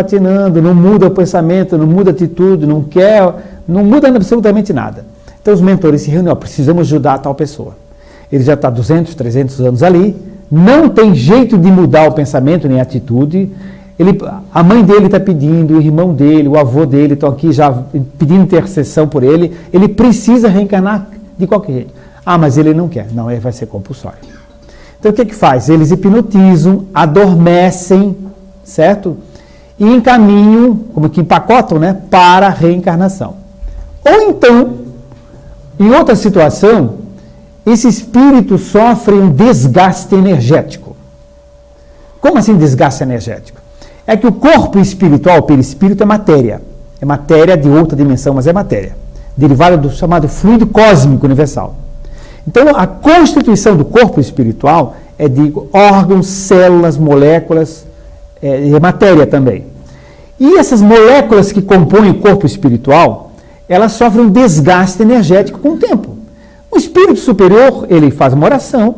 não muda o pensamento, não muda a atitude, não muda absolutamente nada. Então os mentores se reúnem, precisamos ajudar a tal pessoa. Ele já está 200, 300 anos ali, não tem jeito de mudar o pensamento nem a atitude. A mãe dele está pedindo, o irmão dele, o avô dele estão aqui já pedindo intercessão por ele. Ele precisa reencarnar de qualquer jeito. Mas ele não quer. Não, ele vai ser compulsório. Então o que faz? Eles hipnotizam, adormecem, certo? E encaminham, como que empacotam, né, para a reencarnação. Ou então, em outra situação, esse espírito sofre um desgaste energético. Como assim desgaste energético? É que o corpo espiritual, o perispírito, é matéria. É matéria de outra dimensão, mas é matéria. Derivada do chamado fluido cósmico universal. Então, a constituição do corpo espiritual é de órgãos, células, moléculas, é matéria também. E essas moléculas que compõem o corpo espiritual, elas sofrem um desgaste energético com o tempo. O espírito superior, ele faz uma oração,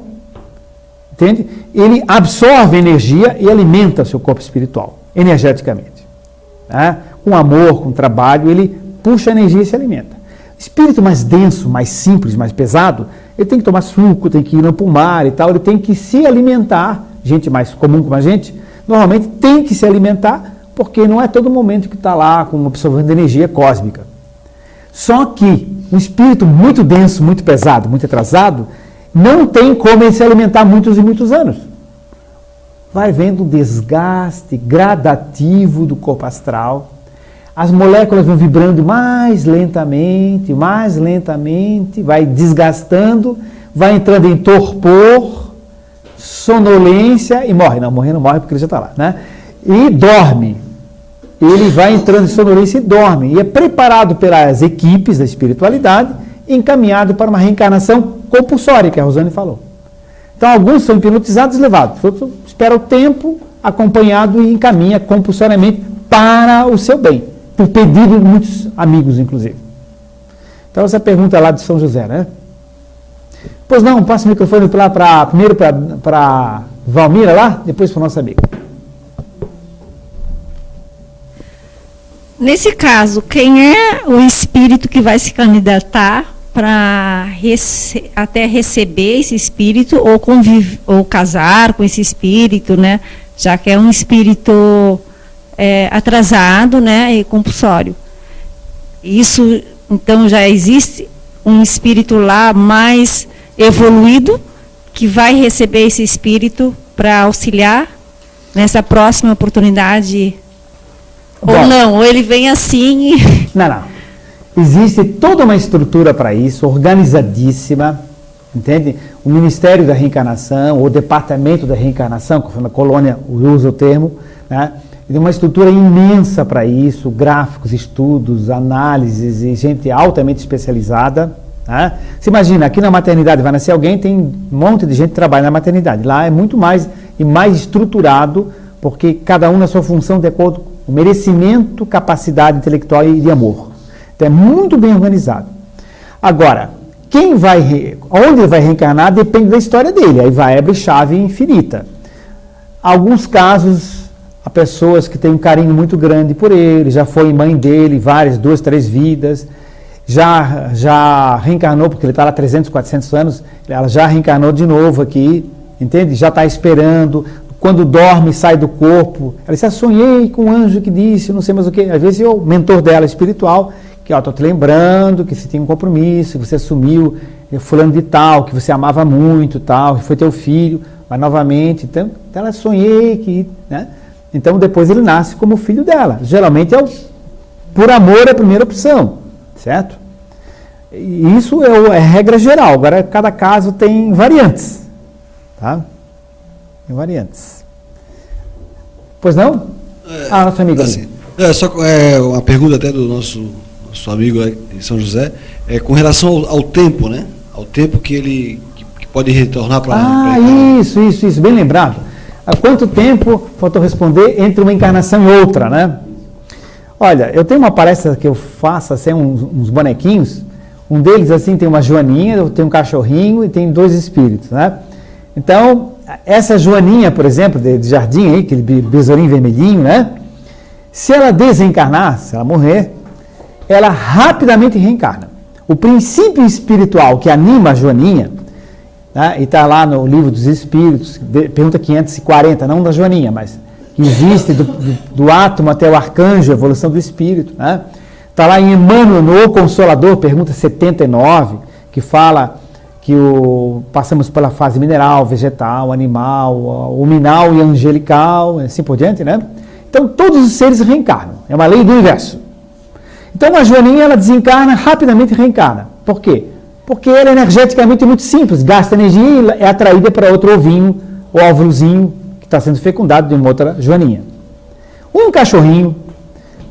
entende? Ele absorve energia e alimenta o seu corpo espiritual, energeticamente. Né? Com amor, com trabalho, ele puxa a energia e se alimenta. Espírito mais denso, mais simples, mais pesado, ele tem que tomar suco, tem que ir para o mar e tal, ele tem que se alimentar. Gente mais comum como a gente, normalmente tem que se alimentar, porque não é todo momento que está lá com absorvendo energia cósmica. Só que um espírito muito denso, muito pesado, muito atrasado, não tem como ele se alimentar muitos e muitos anos. Vai vendo um desgaste gradativo do corpo astral. As moléculas vão vibrando mais lentamente, vai desgastando, vai entrando em torpor, sonolência e morre. Não, morrer não morre porque ele já está lá, né? E dorme. Ele vai entrando em sonolência e dorme. E é preparado pelas equipes da espiritualidade, encaminhado para uma reencarnação compulsória, que a Rosane falou. Então, alguns são hipnotizados e levados. Outros esperam o tempo, acompanhado e encaminha compulsoriamente para o seu bem. Por pedido de muitos amigos, inclusive. Então, essa pergunta lá de São José, né? Pois não, passa o microfone primeiro para Valmira lá, depois para o nosso amigo. Nesse caso, quem é o espírito que vai se candidatar para até receber esse espírito ou casar com esse espírito, né? Já que é um espírito atrasado, né, e compulsório. Isso, então, já existe um espírito lá mais evoluído que vai receber esse espírito para auxiliar nessa próxima oportunidade. Ou não, ou ele vem assim e... Não. Existe toda uma estrutura para isso, organizadíssima, Entende? O Ministério da Reencarnação, o Departamento da Reencarnação, conforme a colônia usa o termo, né? Tem uma estrutura imensa para isso, gráficos, estudos, análises e gente altamente especializada. Né? Você imagina, aqui na maternidade vai nascer alguém, tem um monte de gente que trabalha na maternidade. Lá é muito mais e mais estruturado, porque cada um na sua função de acordo com o merecimento, capacidade intelectual e de amor. Então é muito bem organizado. Agora, onde ele vai reencarnar depende da história dele, aí vai abrir chave infinita. Alguns casos, há pessoas que têm um carinho muito grande por ele, já foi mãe dele, 2, 3 vidas, já reencarnou, porque ele está lá 300, 400 anos, ela já reencarnou de novo aqui, entende? Já está esperando, quando dorme, sai do corpo, ela disse, sonhei com um anjo que disse, não sei mais o que, às vezes é o mentor dela espiritual, que estou te lembrando que você tem um compromisso, que você assumiu fulano de tal, que você amava muito, tal, que foi teu filho, mas novamente, então ela sonhei que, né? Então depois ele nasce como filho dela. Geralmente por amor é a primeira opção, certo? E isso é regra geral. Agora cada caso tem variantes, tá? Tem variantes. Pois não? Nossa amiga. Assim, só uma pergunta até do nosso amigo de São José, com relação ao tempo, né? Ao tempo que ele que pode retornar para isso, bem lembrado. Há quanto tempo, faltou responder, entre uma encarnação e outra, né? Olha, eu tenho uma palestra que eu faço, assim, uns bonequinhos, um deles, assim, tem uma joaninha, tem um cachorrinho e tem 2 espíritos, né? Então, essa joaninha, por exemplo, de jardim aí, aquele besourinho vermelhinho, né? Se ela desencarnar, se ela morrer, ela rapidamente reencarna. O princípio espiritual que anima a joaninha, né, e está lá no livro dos Espíritos, pergunta 540, não da joaninha, mas que existe do átomo até o arcanjo, a evolução do espírito. Né? Está lá em Emmanuel, no Consolador, pergunta 79, que fala que passamos pela fase mineral, vegetal, animal, uminal e angelical, assim por diante, né? Então todos os seres reencarnam, é uma lei do universo. Então a joaninha, ela desencarna, rapidamente reencarna. Por quê? Porque ela energeticamente é muito simples, gasta energia e é atraída para outro ovinho ou óvulozinho que está sendo fecundado de uma outra joaninha. Um cachorrinho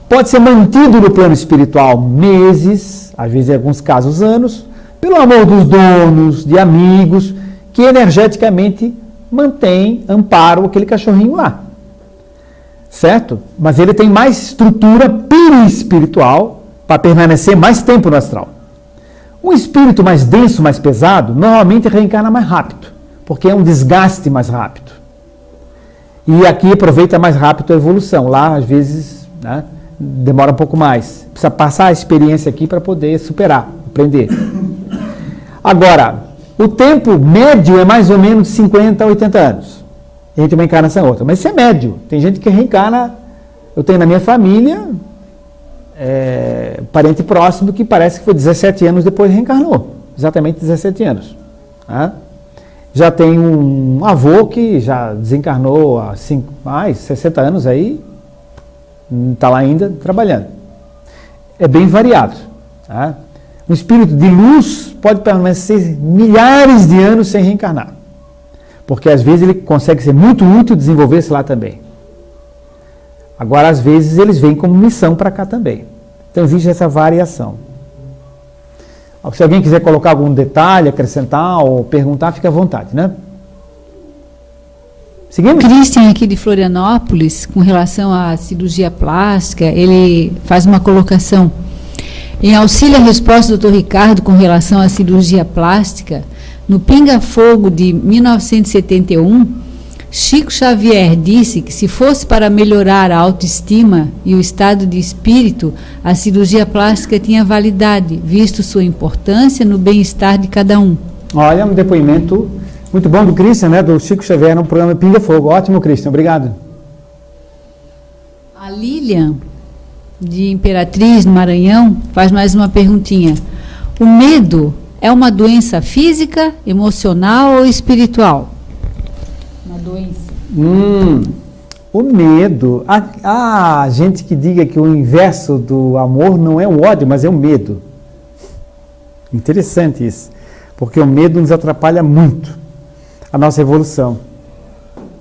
pode ser mantido no plano espiritual meses, às vezes em alguns casos anos, pelo amor dos donos, de amigos, que energeticamente mantém, amparam aquele cachorrinho lá. Certo? Mas ele tem mais estrutura perispiritual para permanecer mais tempo no astral. Um espírito mais denso, mais pesado, normalmente reencarna mais rápido, porque é um desgaste mais rápido. E aqui aproveita mais rápido a evolução. Lá, às vezes, né, demora um pouco mais. Precisa passar a experiência aqui para poder superar, aprender. Agora, o tempo médio é mais ou menos 50 a 80 anos, entre uma encarnação e outra. Mas isso é médio. Tem gente que reencarna, eu tenho na minha família, parente próximo que parece que foi 17 anos depois reencarnou. Exatamente 17 anos. Né? Já tem um avô que já desencarnou há 60 anos aí, está lá ainda trabalhando. É bem variado. Tá? Um espírito de luz pode permanecer milhares de anos sem reencarnar. Porque às vezes ele consegue ser muito útil e desenvolver-se lá também. Agora, às vezes, eles vêm como missão para cá também. Então, existe essa variação. Se alguém quiser colocar algum detalhe, acrescentar ou perguntar, fica à vontade, né? Seguimos? Christian, aqui de Florianópolis, com relação à cirurgia plástica, ele faz uma colocação. Em auxílio à resposta do Dr. Ricardo com relação à cirurgia plástica, no Pinga Fogo de 1971, Chico Xavier disse que se fosse para melhorar a autoestima e o estado de espírito, a cirurgia plástica tinha validade, visto sua importância no bem-estar de cada um. Olha, um depoimento muito bom do Christian, né, do Chico Xavier no programa Pinga Fogo. Ótimo, Christian, obrigado. A Lilian, de Imperatriz, no Maranhão, faz mais uma perguntinha. O medo é uma doença física, emocional ou espiritual? Uma doença. O medo. Há gente que diga que o inverso do amor não é o ódio, mas é o medo. Interessante isso. porque o medo nos atrapalha muito a nossa evolução.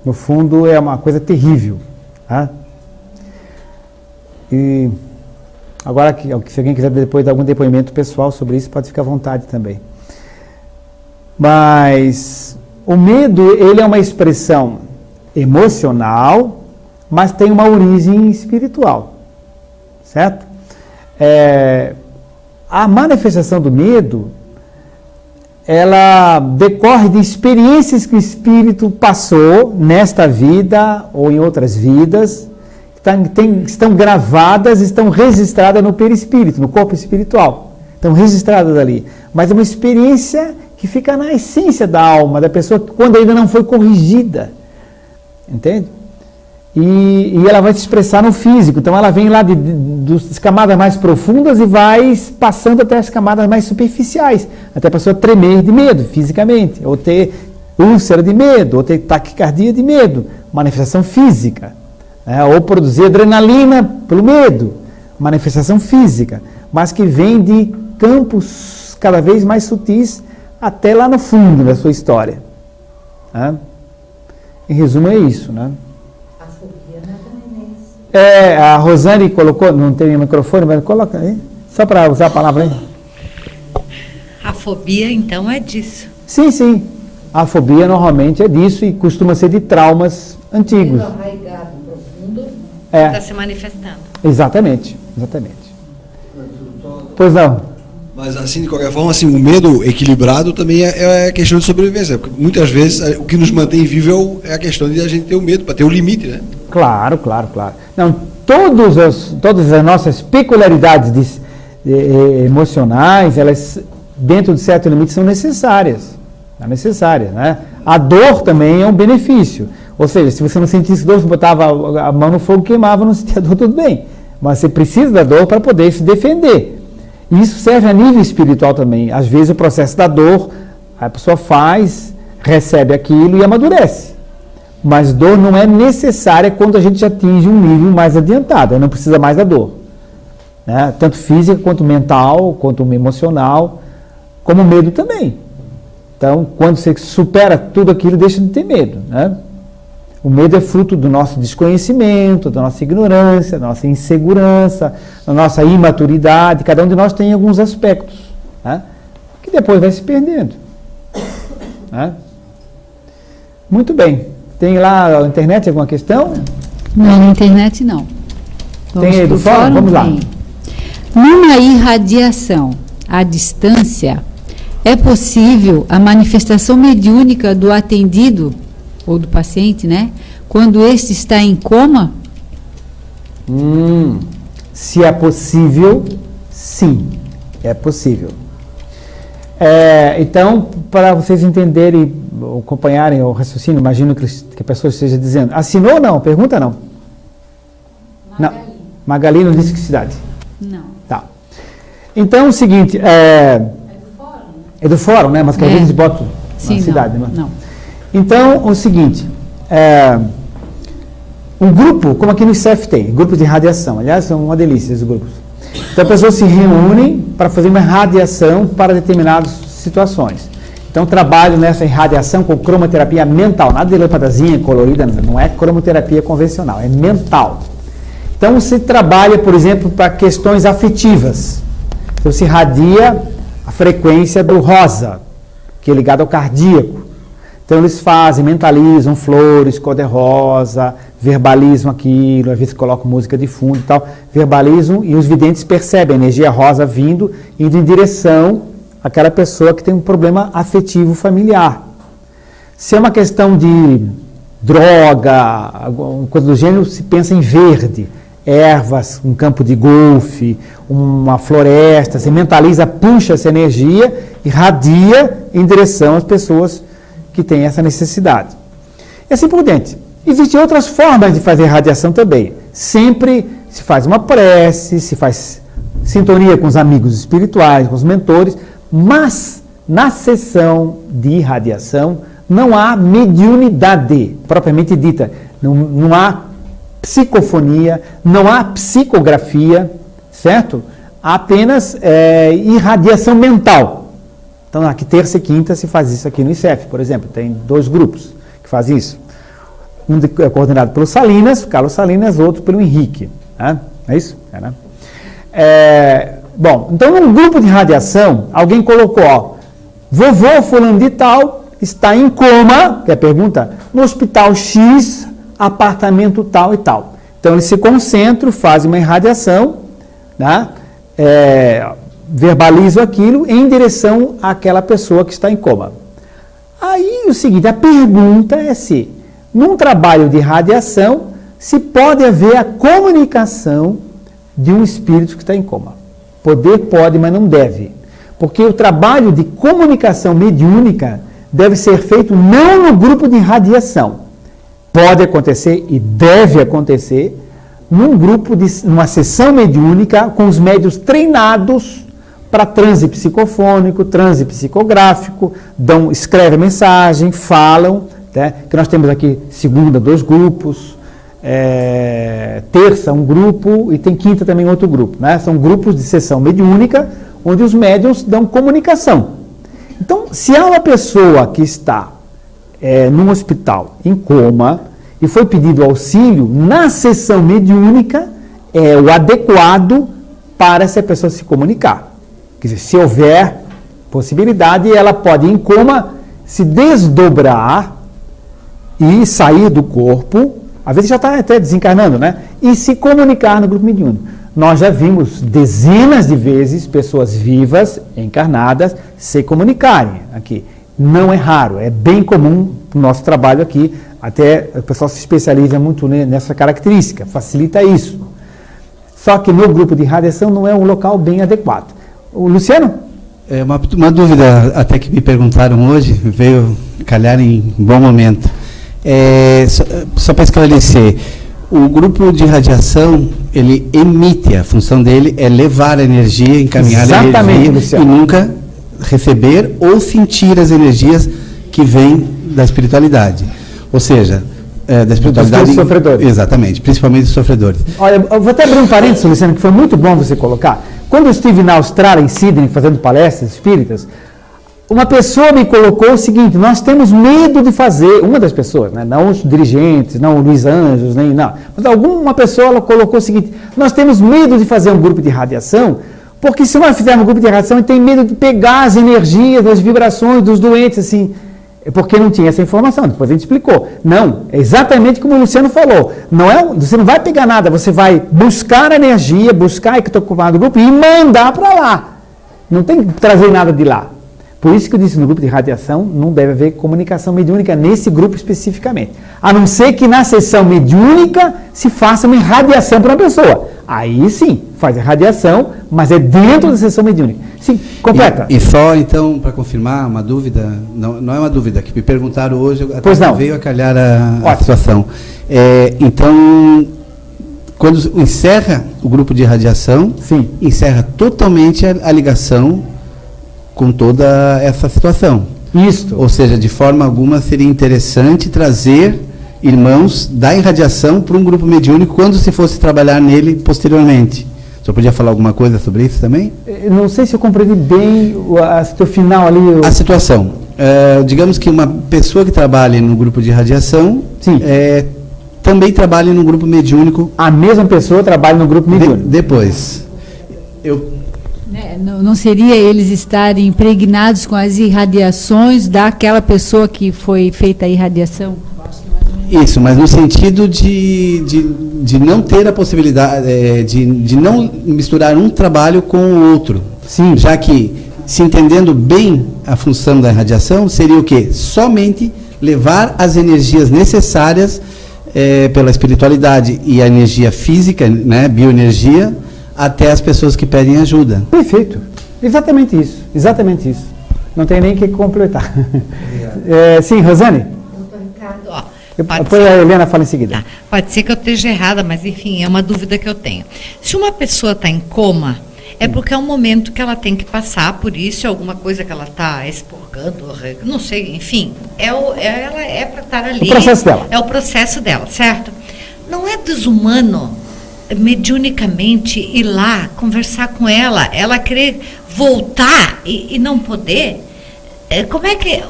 No fundo, é uma coisa terrível. Tá? E agora, se alguém quiser depois dar algum depoimento pessoal sobre isso, pode ficar à vontade também. Mas o medo, ele é uma expressão emocional, mas tem uma origem espiritual, certo? A manifestação do medo, ela decorre de experiências que o espírito passou nesta vida ou em outras vidas, estão gravadas, estão registradas no perispírito, no corpo espiritual. Estão registradas ali. Mas é uma experiência que fica na essência da alma da pessoa, quando ainda não foi corrigida. Entende? E ela vai se expressar no físico. Então ela vem lá das camadas mais profundas e vai passando até as camadas mais superficiais, até a pessoa tremer de medo fisicamente, ou ter úlcera de medo, ou ter taquicardia de medo, manifestação física, ou produzir adrenalina pelo medo, manifestação física, mas que vem de campos cada vez mais sutis até lá no fundo da sua história. Em resumo, é isso, né? A Rosane colocou, não tem microfone, mas coloca aí, só para usar a palavra aí. A fobia, então, é disso. Sim, sim. A fobia normalmente é disso e costuma ser de traumas antigos. Arraigado, profundo, está se manifestando. Exatamente. Pois não. Mas, assim, de qualquer forma, assim, o medo equilibrado também é questão de sobrevivência. Porque muitas vezes o que nos mantém vivo é a questão de a gente ter o medo, para ter o limite, né? Claro. Não, todas as nossas peculiaridades emocionais, elas, dentro de certo limite, são necessárias. Né? A dor também é um benefício. Ou seja, se você não sentisse dor, você botava a mão no fogo, queimava, não sentia dor, tudo bem. Mas você precisa da dor para poder se defender. E isso serve a nível espiritual também. Às vezes o processo da dor, a pessoa faz, recebe aquilo e amadurece. Mas dor não é necessária quando a gente atinge um nível mais adiantado, não precisa mais da dor. Né? Tanto física, quanto mental, quanto emocional, como medo também. Então, quando você supera tudo aquilo, deixa de ter medo. Né? O medo é fruto do nosso desconhecimento, da nossa ignorância, da nossa insegurança, da nossa imaturidade. Cada um de nós tem alguns aspectos, né? Que depois vai se perdendo. Né? Muito bem. Tem lá na internet alguma questão? Não, na internet não. Tem aí do fórum? Vamos lá. Numa irradiação à distância, é possível a manifestação mediúnica do atendido, ou do paciente, né? Quando este está em coma? Se é possível, sim, é possível. Então, para vocês entenderem, acompanharem o raciocínio, imagino que a pessoa esteja dizendo, assinou ou não? Pergunta não. Magali. Não. Magali não disse que cidade? Não. Tá. Então, é o seguinte, é do fórum, né? É do fórum, né? Mas que às vezes bota na cidade, né? Não. Então, o seguinte, um grupo, como aqui no ICEF tem, grupo de radiação, aliás, são uma delícia esses grupos. Então, as pessoas se reúnem para fazer uma radiação para determinadas situações. Então, trabalho nessa irradiação com cromoterapia mental, nada de lâmpadazinha colorida, não é cromoterapia convencional, é mental. Então, se trabalha, por exemplo, para questões afetivas. Então, se irradia a frequência do rosa, que é ligado ao cardíaco. Então, eles fazem, mentalizam flores, cor-de-rosa, verbalizam aquilo, às vezes colocam música de fundo e tal, verbalizam e os videntes percebem a energia rosa vindo, indo em direção àquela pessoa que tem um problema afetivo familiar. Se é uma questão de droga, alguma coisa do gênero, se pensa em verde, ervas, um campo de golfe, uma floresta, se mentaliza, puxa essa energia, irradia em direção às pessoas que têm essa necessidade. E assim por diante. Existem outras formas de fazer radiação também. Sempre se faz uma prece, se faz sintonia com os amigos espirituais, com os mentores, mas na sessão de irradiação não há mediunidade propriamente dita. Não há psicofonia, não há psicografia, certo? Há apenas irradiação mental. Então, aqui terça e quinta se faz isso aqui no ICEF, por exemplo. Tem 2 grupos que fazem isso. Um é coordenado pelo Salinas, Carlos Salinas, outro pelo Henrique. Né? É isso? Né? Bom, então num grupo de radiação, alguém colocou, ó, vovô fulano de tal está em coma, que é a pergunta, no hospital X, apartamento tal e tal. Então eles se concentram, fazem uma irradiação, né? Verbalizam aquilo em direção àquela pessoa que está em coma. Aí o seguinte, a pergunta é se, num trabalho de radiação, se pode haver a comunicação de um espírito que está em coma. Poder pode, mas não deve. Porque o trabalho de comunicação mediúnica deve ser feito não no grupo de radiação. Pode acontecer e deve acontecer num grupo, numa sessão mediúnica com os médiuns treinados para transe psicofônico, transe psicográfico, escrevem a mensagem, falam, né? Que nós temos aqui segunda 2 grupos, terça um grupo e tem quinta também outro grupo, né? São grupos de sessão mediúnica onde os médiuns dão comunicação. Então, se há uma pessoa que está num hospital em coma e foi pedido auxílio, na sessão mediúnica é o adequado para essa pessoa se comunicar. Quer dizer, se houver possibilidade, ela pode, em coma, se desdobrar e sair do corpo, às vezes já está até desencarnando, né? E se comunicar no grupo mediúnico. Nós já vimos dezenas de vezes pessoas vivas, encarnadas, se comunicarem aqui. Não é raro, é bem comum no nosso trabalho aqui, até o pessoal se especializa muito nessa característica, facilita isso. Só que no grupo de radiação não é um local bem adequado. O Luciano? Uma dúvida até que me perguntaram hoje, veio calhar em bom momento. Só para esclarecer, o grupo de radiação, ele emite, a função dele é levar a energia, encaminhar a energia, Luciano, e nunca receber ou sentir as energias que vêm da espiritualidade. Ou seja, da espiritualidade... Dos sofredores. Exatamente, principalmente dos sofredores. Olha, eu vou até abrir um parênteses, Luciano, que foi muito bom você colocar. Quando eu estive na Austrália, em Sydney, fazendo palestras espíritas, uma pessoa me colocou o seguinte: nós temos medo de fazer, uma das pessoas, né, não os dirigentes, não o Luiz Anjos, nem não, mas uma pessoa ela colocou o seguinte: nós temos medo de fazer um grupo de radiação, porque se nós fizermos um grupo de radiação, a gente tem medo de pegar as energias, as vibrações dos doentes, assim, porque não tinha essa informação. Depois a gente explicou. Não, é exatamente como o Luciano falou. Você não vai pegar nada, você vai buscar energia, buscar que estou ocupado do grupo e mandar para lá. Não tem que trazer nada de lá. Por isso que eu disse, no grupo de radiação não deve haver comunicação mediúnica nesse grupo especificamente. A não ser que na sessão mediúnica se faça uma irradiação para uma pessoa. Aí sim, faz a radiação, mas é dentro da sessão mediúnica. Sim, completa. E só então, para confirmar, uma dúvida, não é uma dúvida, que me perguntaram hoje, até veio a calhar a situação. Então, quando encerra o grupo de radiação, sim, encerra totalmente a ligação com toda essa situação. Isso. Ou seja, de forma alguma seria interessante trazer irmãos da irradiação para um grupo mediúnico quando se fosse trabalhar nele posteriormente. O senhor podia falar alguma coisa sobre isso também? Eu não sei se eu compreendi bem o final ali. A situação. Digamos que uma pessoa que trabalha no grupo de radiação também trabalha no grupo mediúnico. A mesma pessoa trabalha no grupo mediúnico. Depois. Não seria eles estarem impregnados com as irradiações daquela pessoa que foi feita a irradiação? Isso, mas no sentido de não ter a possibilidade, de não misturar um trabalho com o outro. Sim. Já que, se entendendo bem a função da irradiação, seria o quê? Somente levar as energias necessárias pela espiritualidade e a energia física, né, bioenergia, até as pessoas que pedem ajuda. Perfeito. Exatamente isso. Exatamente isso. Não tem nem o que completar. Sim, Rosane? Doutor Ricardo, depois a Helena fala em seguida. Tá. Pode ser que eu esteja errada, mas enfim, é uma dúvida que eu tenho. Se uma pessoa está em coma, é porque é um momento que ela tem que passar por isso, alguma coisa que ela está expurgando, não sei, enfim. Ela é para estar ali. O processo dela. É o processo dela, certo? Não é desumano mediunicamente ir lá, conversar com ela querer voltar e não poder? Como é que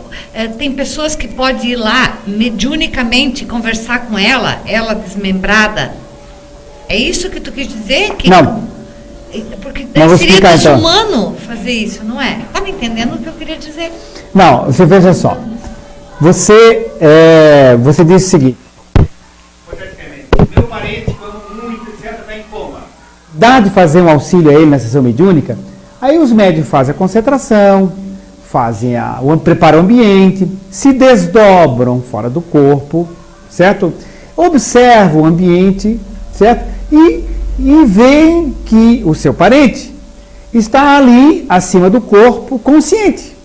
tem pessoas que podem ir lá mediunicamente conversar com ela desmembrada? É isso que tu quis dizer? Que Não. Porque Não, seria explicar, então. desumano fazer isso, não é? Tá me entendendo o que eu queria dizer? Não, você veja só. Você disse o seguinte. Meu parente, quando muito, etc., está em coma. Dá de fazer um auxílio a ele na sessão mediúnica? Aí os médios fazem a concentração, preparam o ambiente, se desdobram fora do corpo, certo? Observam o ambiente, certo? E veem que o seu parente está ali acima do corpo, consciente.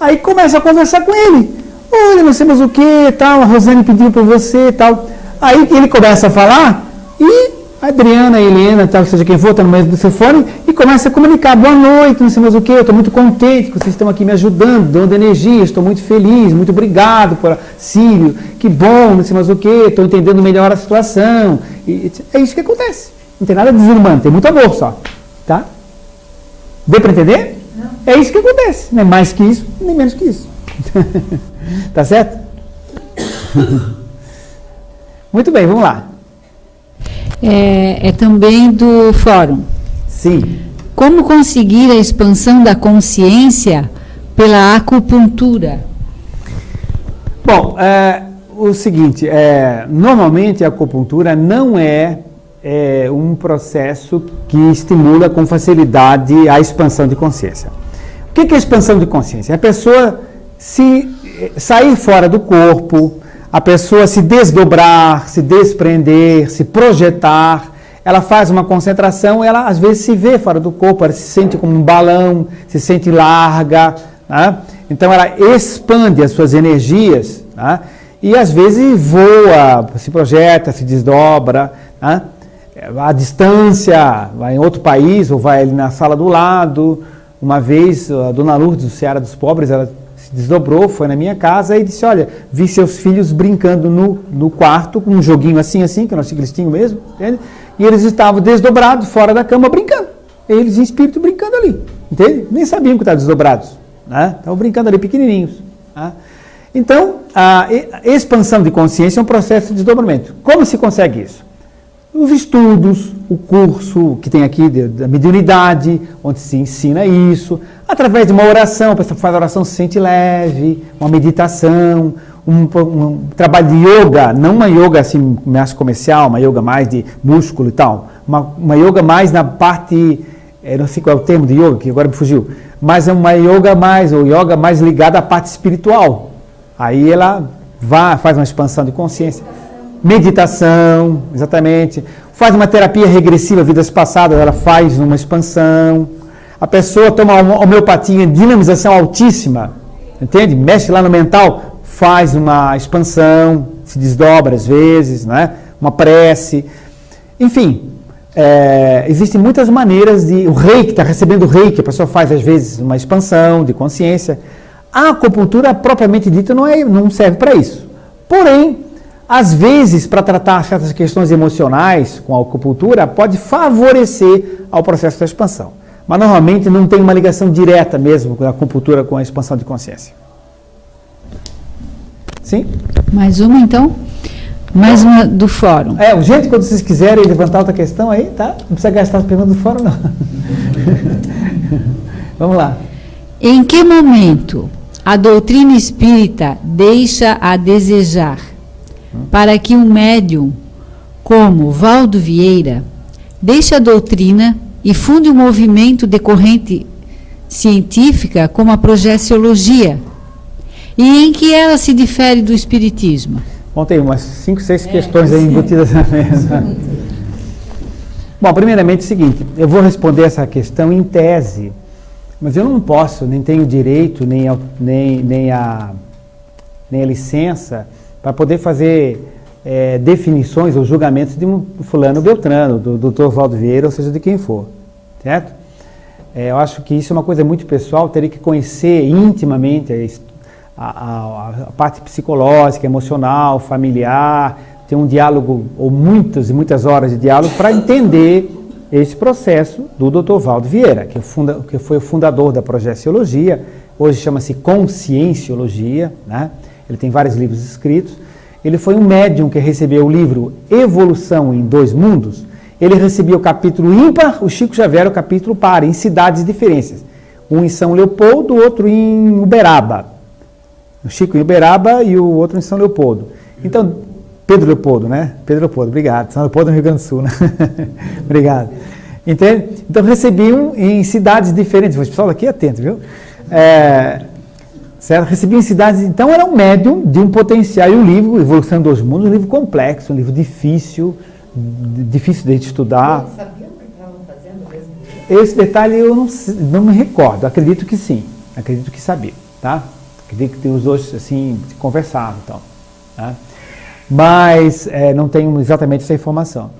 Aí começa a conversar com ele. Olha, não sei mais o que, tal, a Rosane pediu para você, tal. Aí ele começa a falar e a Adriana, a Helena, tal, seja quem for, está no meio do seu fone e começa a comunicar. Boa noite, não sei mais o que, eu estou muito contente que vocês estão aqui me ajudando, dando energia, estou muito feliz, muito obrigado por Cílio, que bom, não sei mais o que, estou entendendo melhor a situação. E é isso que acontece. Não tem nada de desumano, tem muito amor só. Tá? Deu para entender? Não. É isso que acontece. Nem mais que isso, nem menos que isso. Tá certo? Muito bem, vamos lá. É também do fórum. Sim. Como conseguir a expansão da consciência pela acupuntura? Bom, o seguinte, normalmente a acupuntura não é um processo que estimula com facilidade a expansão de consciência. O que é a expansão de consciência? A pessoa sair fora do corpo, a pessoa se desdobrar, se desprender, se projetar. Ela faz uma concentração, ela às vezes se vê fora do corpo, ela se sente como um balão, se sente larga, né? Então ela expande as suas energias, né? E às vezes voa, se projeta, se desdobra, né? À distância, vai em outro país ou vai ali na sala do lado. Uma vez a Dona Lourdes, do Ceará dos Pobres, ela se desdobrou, foi na minha casa e disse, olha, vi seus filhos brincando no quarto, com um joguinho assim, que nós eles tinham mesmo, entende? E eles estavam desdobrados, fora da cama, brincando. Eles em espírito brincando ali, entende? Nem sabiam que estavam desdobrados, né? Estavam brincando ali pequenininhos. Né? Então, a expansão de consciência é um processo de desdobramento. Como se consegue isso? Os estudos, o curso que tem aqui da mediunidade, onde se ensina isso, através de uma oração, a pessoa faz a oração, se sente leve, uma meditação, um trabalho de yoga, não uma yoga assim mais comercial, uma yoga mais de músculo e tal, uma yoga mais na parte, eu não sei qual é o termo de yoga, que agora me fugiu, mas é uma yoga mais ligada à parte espiritual. Aí ela faz uma expansão de consciência. Meditação, exatamente. Faz uma terapia regressiva, vidas passadas, ela faz uma expansão. A pessoa toma uma homeopatia, dinamização altíssima, entende? Mexe lá no mental, faz uma expansão, se desdobra às vezes, né? Uma prece. Enfim, existem muitas maneiras de... O reiki, está recebendo o reiki, a pessoa faz às vezes uma expansão de consciência. A acupuntura, propriamente dita, não serve para isso. Porém, às vezes, para tratar certas questões emocionais com a acupuntura, pode favorecer ao processo da expansão. Mas, normalmente, não tem uma ligação direta mesmo com a acupuntura com a expansão de consciência. Sim? Mais uma, então? Mais uma do fórum. Gente, quando vocês quiserem levantar outra questão aí, tá? Não precisa gastar as perguntas do fórum, não. Vamos lá. Em que momento a doutrina espírita deixa a desejar para que um médium como Valdo Vieira deixe a doutrina e funde um movimento de corrente científica como a projeciologia, e em que ela se difere do espiritismo? Bom, tem umas 5, 6 questões aí embutidas na mesa. Bom, primeiramente é o seguinte, eu vou responder essa questão em tese, mas eu não posso, nem tenho direito, nem a licença para poder fazer definições ou julgamentos de um fulano Beltrano, do Dr. Valdo Vieira, ou seja, de quem for, certo? Eu acho que isso é uma coisa muito pessoal, teria que conhecer intimamente a parte psicológica, emocional, familiar, ter um diálogo, ou muitas e muitas horas de diálogo, para entender esse processo do Dr. Valdo Vieira, que foi o fundador da projeciologia, hoje chama-se Conscienciologia, né? Ele tem vários livros escritos. Ele foi um médium que recebeu o livro Evolução em Dois Mundos. Ele recebia o capítulo ímpar, o Chico Xavier o capítulo par, em cidades diferentes. Um em São Leopoldo, o outro em Uberaba. O Chico em Uberaba e o outro em São Leopoldo. Então, Pedro Leopoldo, né? Pedro Leopoldo, obrigado. São Leopoldo no Rio Grande do Sul, né? Obrigado. Entende? Então, recebiam em cidades diferentes. O pessoal aqui é atento, viu? Certo? Recebiam em cidades... Então, era um médium de um potencial. E o livro, Evolução dos Mundos, um livro complexo, um livro difícil de estudar. Eles sabiam o que estavam fazendo mesmo? Esse detalhe eu não me recordo. Acredito que sim. Acredito que sabia, tá? Acredito que os dois, assim, conversavam, então. Tá? Mas não tenho exatamente essa informação.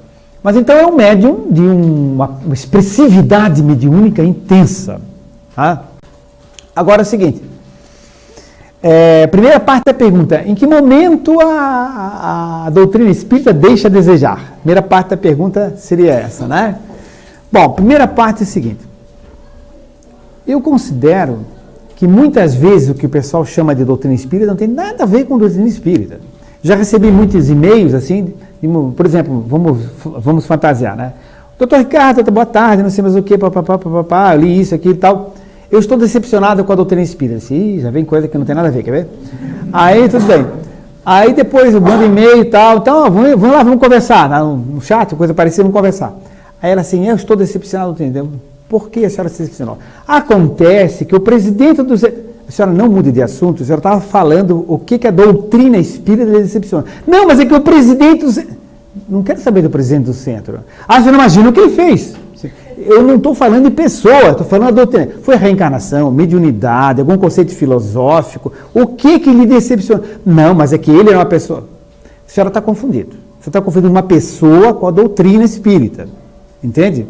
Mas então é um médium de uma expressividade mediúnica intensa. Tá? Agora é o seguinte. Primeira parte da pergunta. Em que momento a doutrina espírita deixa a desejar? Primeira parte da pergunta seria essa, né? Bom, primeira parte é a seguinte. Eu considero que muitas vezes o que o pessoal chama de doutrina espírita não tem nada a ver com doutrina espírita. Já recebi muitos e-mails assim, por exemplo, vamos fantasiar, né? Doutor Ricardo, boa tarde, não sei mais o que, eu li isso aqui e tal. Eu estou decepcionado com a doutrina espírita. Ih, já vem coisa que não tem nada a ver, quer ver? Aí, tudo bem. Aí depois eu mando e-mail e tal, então vamos lá, vamos conversar. No chat, coisa parecida, vamos conversar. Aí ela assim, eu estou decepcionado, entendeu? Por que a senhora se decepcionou? Acontece que o presidente do... A senhora não mude de assunto, a senhora estava falando o que a doutrina espírita lhe decepciona. Não, mas é que o presidente do... Não quero saber do presidente do centro. Ah, você não imagina o que ele fez. Eu não estou falando de pessoa, estou falando da doutrina. Foi reencarnação, mediunidade, algum conceito filosófico. O que lhe decepciona? Não, mas é que ele é uma pessoa. A senhora está confundindo. Você está confundindo uma pessoa com a doutrina espírita. Entende?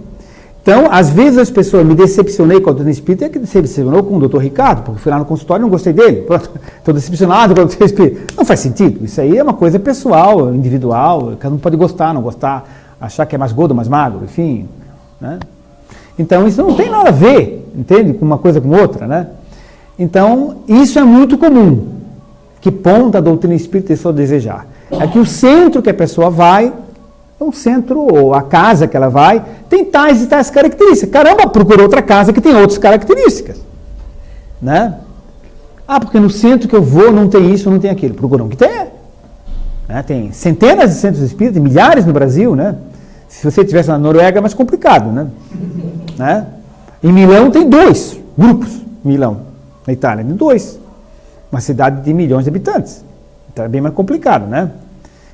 Então, às vezes as pessoas me decepcionei com a doutrina espírita, é que decepcionou com o doutor Ricardo, porque fui lá no consultório e não gostei dele. Pronto, estou decepcionado com a doutrina espírita. Não faz sentido. Isso aí é uma coisa pessoal, individual. Cada um pode gostar, não gostar, achar que é mais gordo, mais magro, enfim. Né? Então, isso não tem nada a ver, entende? Com uma coisa com outra, né? Então, isso é muito comum. Que ponta a doutrina espírita é só desejar? É que o centro que a pessoa vai... um centro, ou a casa que ela vai, tem tais e tais características. Caramba, procurou outra casa que tem outras características. Né? Ah, porque no centro que eu vou não tem isso, não tem aquilo. Procurou que tem. Né? Tem centenas de centros espíritas, milhares no Brasil. Né? Se você estivesse na Noruega é mais complicado. Né? Em Milão tem 2 grupos. Milão, na Itália, tem 2. Uma cidade de milhões de habitantes. Então é bem mais complicado, né?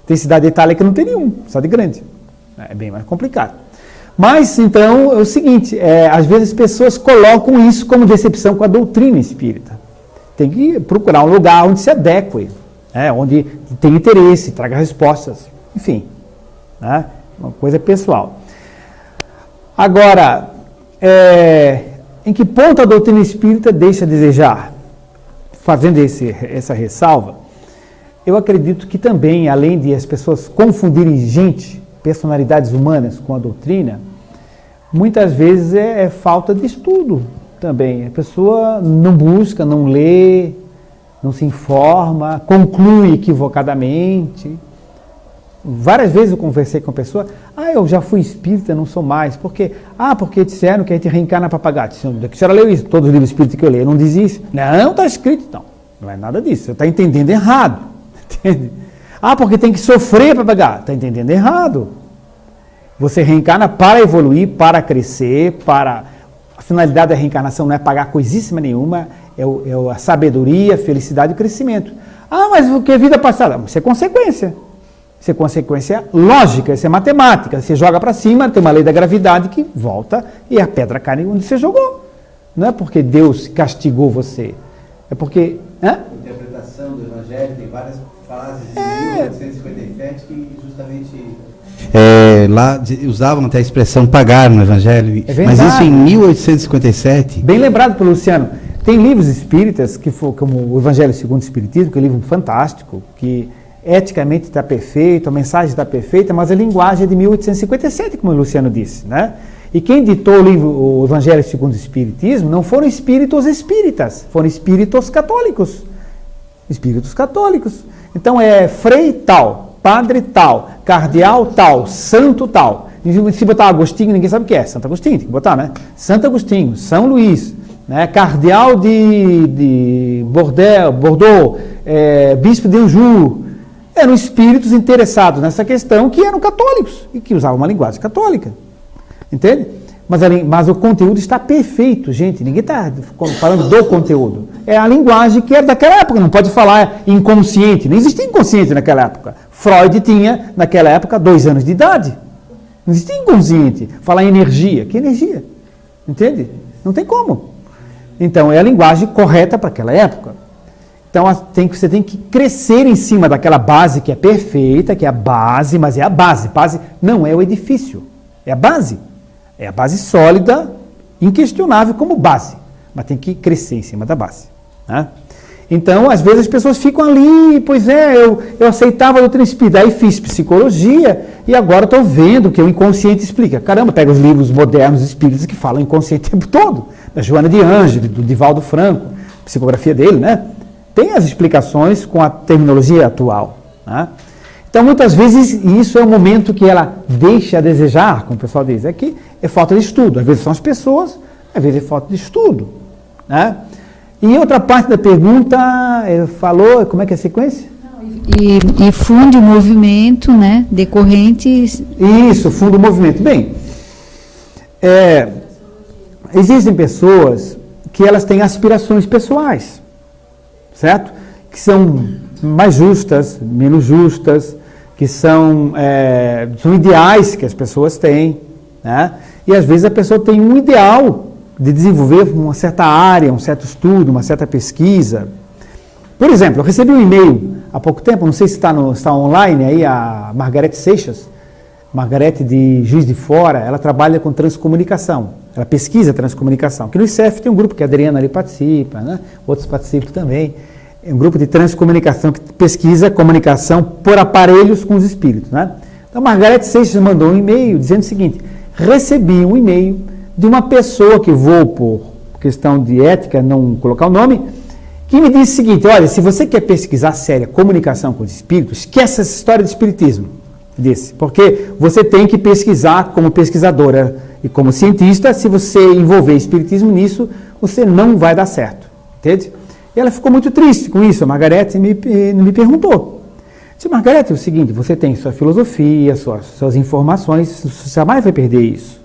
Tem cidade da Itália que não tem nenhum, cidade grande. É bem mais complicado. Mas, então, é o seguinte, às vezes as pessoas colocam isso como decepção com a doutrina espírita. Tem que procurar um lugar onde se adeque, onde tem interesse, traga respostas, enfim. Né? Uma coisa pessoal. Agora, em que ponto a doutrina espírita deixa a desejar? Fazendo essa ressalva, eu acredito que também, além de as pessoas confundirem gente, personalidades humanas com a doutrina, muitas vezes é falta de estudo também. A pessoa não busca, não lê, não se informa, conclui equivocadamente. Várias vezes eu conversei com a pessoa, eu já fui espírita, não sou mais. Por quê? Porque disseram que a gente reencarna para pagar. A senhora leu isso? Todos os livros espíritas que eu leio, não diz isso? Não, está escrito. Não é nada disso, você está entendendo errado. Entende? Porque tem que sofrer para pagar. Está entendendo errado. Você reencarna para evoluir, para crescer, a finalidade da reencarnação não é pagar coisíssima nenhuma, é a sabedoria, a felicidade e o crescimento. Mas o que é vida passada? Isso é consequência. Isso é consequência lógica, isso é matemática. Você joga para cima, tem uma lei da gravidade que volta e a pedra cai onde você jogou. Não é porque Deus castigou você. É porque... A interpretação do Evangelho tem várias fases de 1857 que justamente... lá usavam até a expressão pagar no Evangelho, mas isso em 1857. Bem lembrado pelo Luciano. Tem livros espíritas, como o Evangelho segundo o Espiritismo, que é um livro fantástico, que eticamente está perfeito, a mensagem está perfeita, mas a linguagem é de 1857, como o Luciano disse. Né? E quem ditou o livro, o Evangelho segundo o Espiritismo, não foram espíritos espíritas, foram espíritos católicos. Espíritos católicos. Então é frei tal, padre tal, cardeal tal, santo tal. Se botar Agostinho, ninguém sabe o que é. Santo Agostinho, tem que botar, né? Santo Agostinho, São Luís, né? Cardeal de Bordeaux, bispo de Anjou. Eram espíritos interessados nessa questão que eram católicos e que usavam uma linguagem católica. Entende? Mas o conteúdo está perfeito, gente. Ninguém está falando do conteúdo. É a linguagem que era daquela época. Não pode falar inconsciente. Não existia inconsciente naquela época. Freud tinha, naquela época, 2 anos de idade. Não existia inconsciente. Falar em energia. Que energia? Entende? Não tem como. Então, é a linguagem correta para aquela época. Então, você tem que crescer em cima daquela base que é perfeita, que é a base, mas é a base. Base não é o edifício. É a base. É a base sólida, inquestionável como base. Mas tem que crescer em cima da base. Né? Então, às vezes as pessoas ficam ali, pois é, eu aceitava a doutrina espírita, aí fiz psicologia e agora estou vendo que o inconsciente explica. Caramba, pega os livros modernos espíritas que falam inconsciente o tempo todo. Da Joana de Ângelo, do Divaldo Franco, psicografia dele, né? Tem as explicações com a terminologia atual. Né? Então, muitas vezes, isso é um momento que ela deixa a desejar, como o pessoal diz, é que é falta de estudo. Às vezes são as pessoas, às vezes é falta de estudo. Né? E outra parte da pergunta, falou, como é que é a sequência? E funde o movimento, né, decorrentes... Isso, fundo o movimento. Bem, existem pessoas que elas têm aspirações pessoais, certo? Que são mais justas, menos justas, que são ideais que as pessoas têm, né? E às vezes a pessoa tem um ideal de desenvolver uma certa área, um certo estudo, uma certa pesquisa. Por exemplo, eu recebi um e-mail há pouco tempo, não sei se está online aí, a Margarete Seixas, Margarete de Juiz de Fora, ela trabalha com transcomunicação, ela pesquisa transcomunicação, que no ICEF tem um grupo que a Adriana ali participa, né? Outros participam também. É um grupo de transcomunicação que pesquisa comunicação por aparelhos com os espíritos. Né? Então, Margarete Seixas mandou um e-mail dizendo o seguinte: recebi um e-mail de uma pessoa que vou, por questão de ética, não colocar o nome, que me disse o seguinte: olha, se você quer pesquisar séria comunicação com os espíritos, esquece essa história de espiritismo, disse, porque você tem que pesquisar como pesquisadora e como cientista. Se você envolver espiritismo nisso, você não vai dar certo, entende? E ela ficou muito triste com isso. A Margarete me perguntou. Disse: Margarete, é o seguinte, você tem sua filosofia, suas informações, você jamais vai perder isso.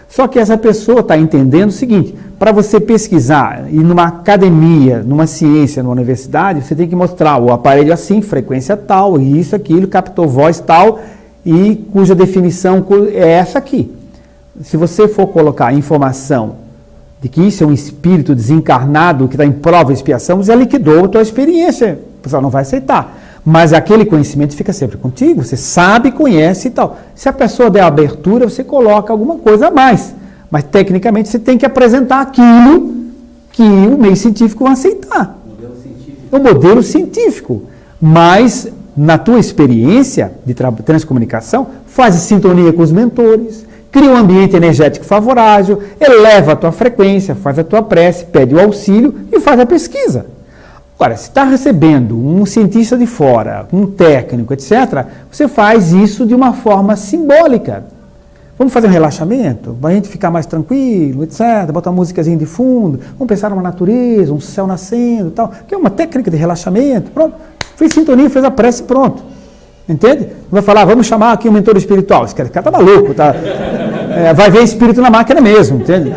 Só que essa pessoa está entendendo o seguinte: para você pesquisar, e numa academia, numa ciência, numa universidade, você tem que mostrar o aparelho assim, frequência tal, isso, aquilo, captou voz tal, e cuja definição é essa aqui. Se você for colocar informação de que isso é um espírito desencarnado que está em prova e expiação, você liquidou a tua experiência. O pessoal não vai aceitar. Mas aquele conhecimento fica sempre contigo, você sabe, conhece e tal. Se a pessoa der abertura, você coloca alguma coisa a mais. Mas, tecnicamente, você tem que apresentar aquilo que o meio científico vai aceitar. O modelo científico. Mas, na tua experiência de transcomunicação, faz sintonia com os mentores, cria um ambiente energético favorável, eleva a tua frequência, faz a tua prece, pede o auxílio e faz a pesquisa. Agora, se está recebendo um cientista de fora, um técnico, etc., você faz isso de uma forma simbólica. Vamos fazer um relaxamento, para a gente ficar mais tranquilo, etc., botar uma musicazinha de fundo, vamos pensar numa natureza, um céu nascendo, tal, que é uma técnica de relaxamento, pronto. Fez sintonia, fez a prece, pronto. Entende? Não vai falar, vamos chamar aqui um mentor espiritual. Esse cara está maluco, tá? Vai ver espírito na máquina mesmo, entende?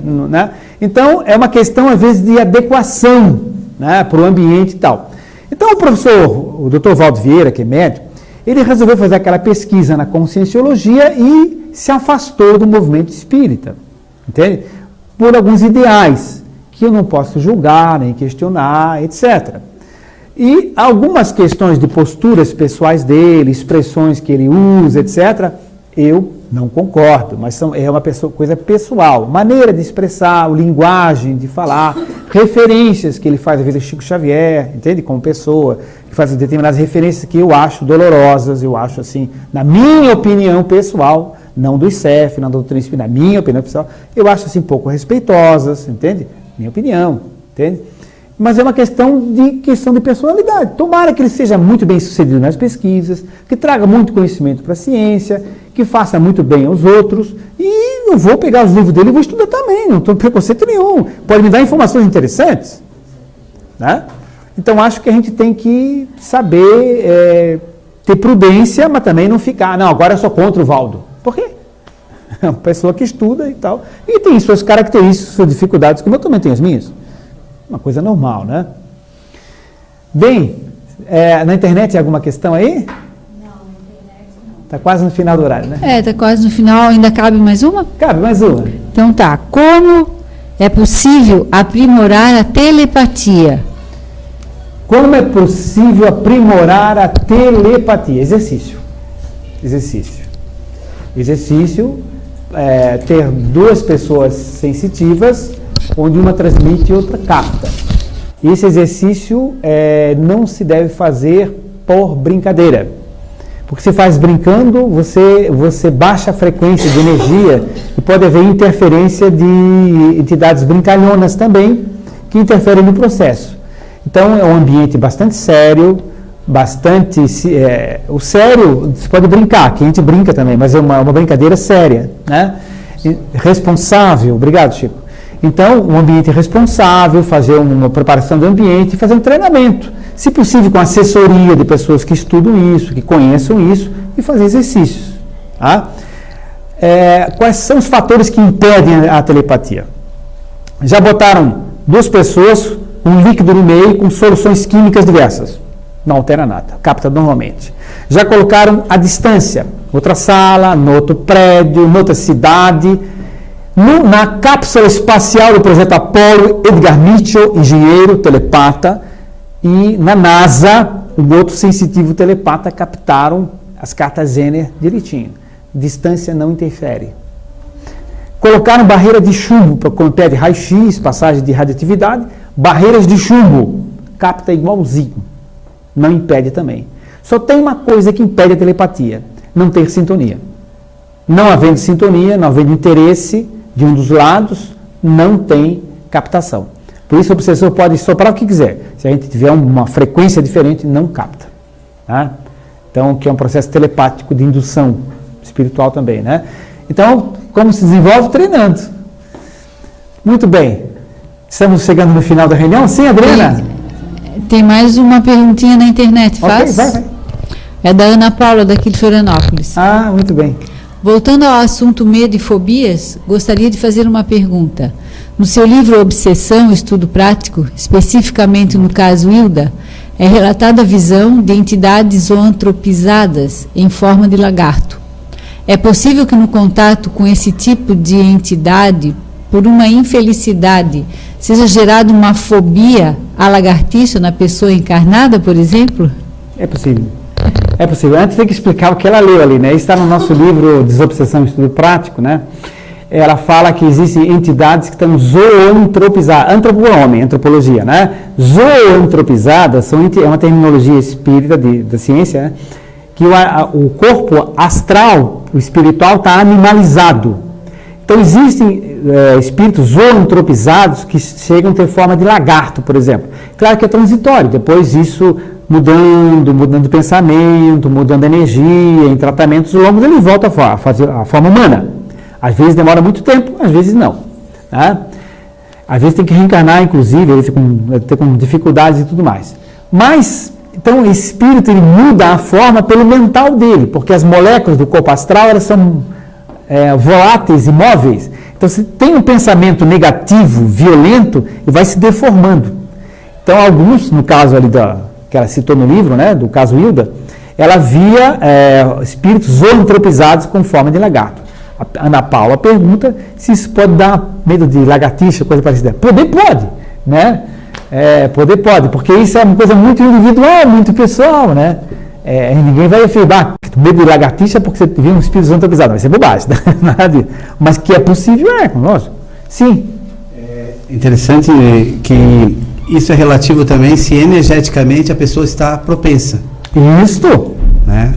Né? Então, é uma questão, às vezes, de adequação, né, para o ambiente e tal. Então, o Dr. Valdo Vieira, que é médico, ele resolveu fazer aquela pesquisa na conscienciologia e se afastou do movimento espírita, entende? Por alguns ideais, que eu não posso julgar, nem questionar, etc. E algumas questões de posturas pessoais dele, expressões que ele usa, etc., eu não concordo, mas é uma coisa pessoal, maneira de expressar, linguagem de falar, referências que ele faz, às vezes, Chico Xavier, entende? Como pessoa, que faz determinadas referências que eu acho dolorosas, eu acho assim, na minha opinião pessoal, não do ICEF, não da doutrina espírita, minha opinião pessoal, eu acho assim pouco respeitosas, entende? Minha opinião, entende? Mas é uma questão de personalidade. Tomara que ele seja muito bem sucedido nas pesquisas, que traga muito conhecimento para a ciência, que faça muito bem aos outros, e eu vou pegar os livros dele e vou estudar também, não estou com preconceito nenhum. Pode me dar informações interessantes, né? Então acho que a gente tem que saber ter prudência, mas também não ficar, não, agora eu sou contra o Valdo. Por quê? É uma pessoa que estuda e tal, e tem suas características, suas dificuldades, como eu também tenho as minhas. Uma coisa normal, né? Bem, na internet tem alguma questão aí? Não, na internet não. Está quase no final do horário, né? Está quase no final, ainda cabe mais uma? Cabe mais uma. Então tá, como é possível aprimorar a telepatia? Como é possível aprimorar a telepatia? Exercício. Ter duas pessoas sensitivas, onde uma transmite e outra capta. Esse exercício não se deve fazer por brincadeira. Porque se faz brincando, você baixa a frequência de energia e pode haver interferência de entidades brincalhonas também, que interferem no processo. Então, é um ambiente bastante sério, o sério, você pode brincar, que a gente brinca também, mas é uma brincadeira séria, né? Responsável, obrigado, Chico. Então, um ambiente responsável, fazer uma preparação do ambiente, fazer um treinamento, se possível com assessoria de pessoas que estudam isso, que conheçam isso, e fazer exercícios. Tá? Quais são os fatores que impedem a telepatia? Já botaram duas pessoas, um líquido no meio com soluções químicas diversas. Não altera nada, capta normalmente. Já colocaram a distância, outra sala, no outro prédio, noutra cidade. Na cápsula espacial do projeto Apollo, Edgar Mitchell, engenheiro, telepata, e na NASA, um outro sensitivo telepata, captaram as cartas Zener direitinho. Distância não interfere. Colocaram barreira de chumbo para conter de raio-x, passagem de radioatividade, barreiras de chumbo, capta igualzinho, não impede também. Só tem uma coisa que impede a telepatia, não ter sintonia. Não havendo sintonia, não havendo interesse de um dos lados, não tem captação. Por isso o obsessor pode soprar o que quiser. Se a gente tiver uma frequência diferente, não capta. Tá? Então, que é um processo telepático de indução espiritual também, né? Então, como se desenvolve? Treinando. Muito bem. Estamos chegando no final da reunião. Sim, Adriana? Tem mais uma perguntinha na internet, faz? Ok, vai. É da Ana Paula, daqui de Florianópolis. Ah, muito bem. Voltando ao assunto medo e fobias, gostaria de fazer uma pergunta. No seu livro Obsessão, Estudo Prático, especificamente no caso Hilda, é relatada a visão de entidades zoantropizadas em forma de lagarto. É possível que no contato com esse tipo de entidade, por uma infelicidade, seja gerada uma fobia à lagartixa na pessoa encarnada, por exemplo? É possível. É possível. Antes tem que explicar o que ela leu ali, né? Isso está no nosso livro Desobsessão e Estudo Prático, né? Ela fala que existem entidades que estão zoantropizadas, antropologia, né? Zoantropizadas é uma terminologia espírita da ciência, né? Que o corpo astral, o espiritual, está animalizado. Então existem espíritos zoantropizados que chegam a ter forma de lagarto, por exemplo. Claro que é transitório, depois isso mudando de pensamento, mudando energia, em tratamentos longos, ele volta a fazer a forma humana. Às vezes demora muito tempo, às vezes não. Tá? Às vezes tem que reencarnar, inclusive, ele tem com dificuldades e tudo mais. Mas, então, o espírito ele muda a forma pelo mental dele, porque as moléculas do corpo astral elas são voláteis e móveis. Então, se tem um pensamento negativo, violento, ele vai se deformando. Então, alguns, no caso ali que ela citou no livro, né, do caso Hilda, ela via espíritos zoantropizados com forma de lagarto. A Ana Paula pergunta se isso pode dar medo de lagartixa, coisa parecida. Poder pode, né? Poder pode, porque isso é uma coisa muito individual, muito pessoal, né? Ninguém vai afirmar medo de lagartixa porque você viu um espírito zoantropizado, vai ser bobagem, nada disso. Mas que é possível, lógico. Sim. Interessante que isso é relativo também se energeticamente a pessoa está propensa. Isto. Né?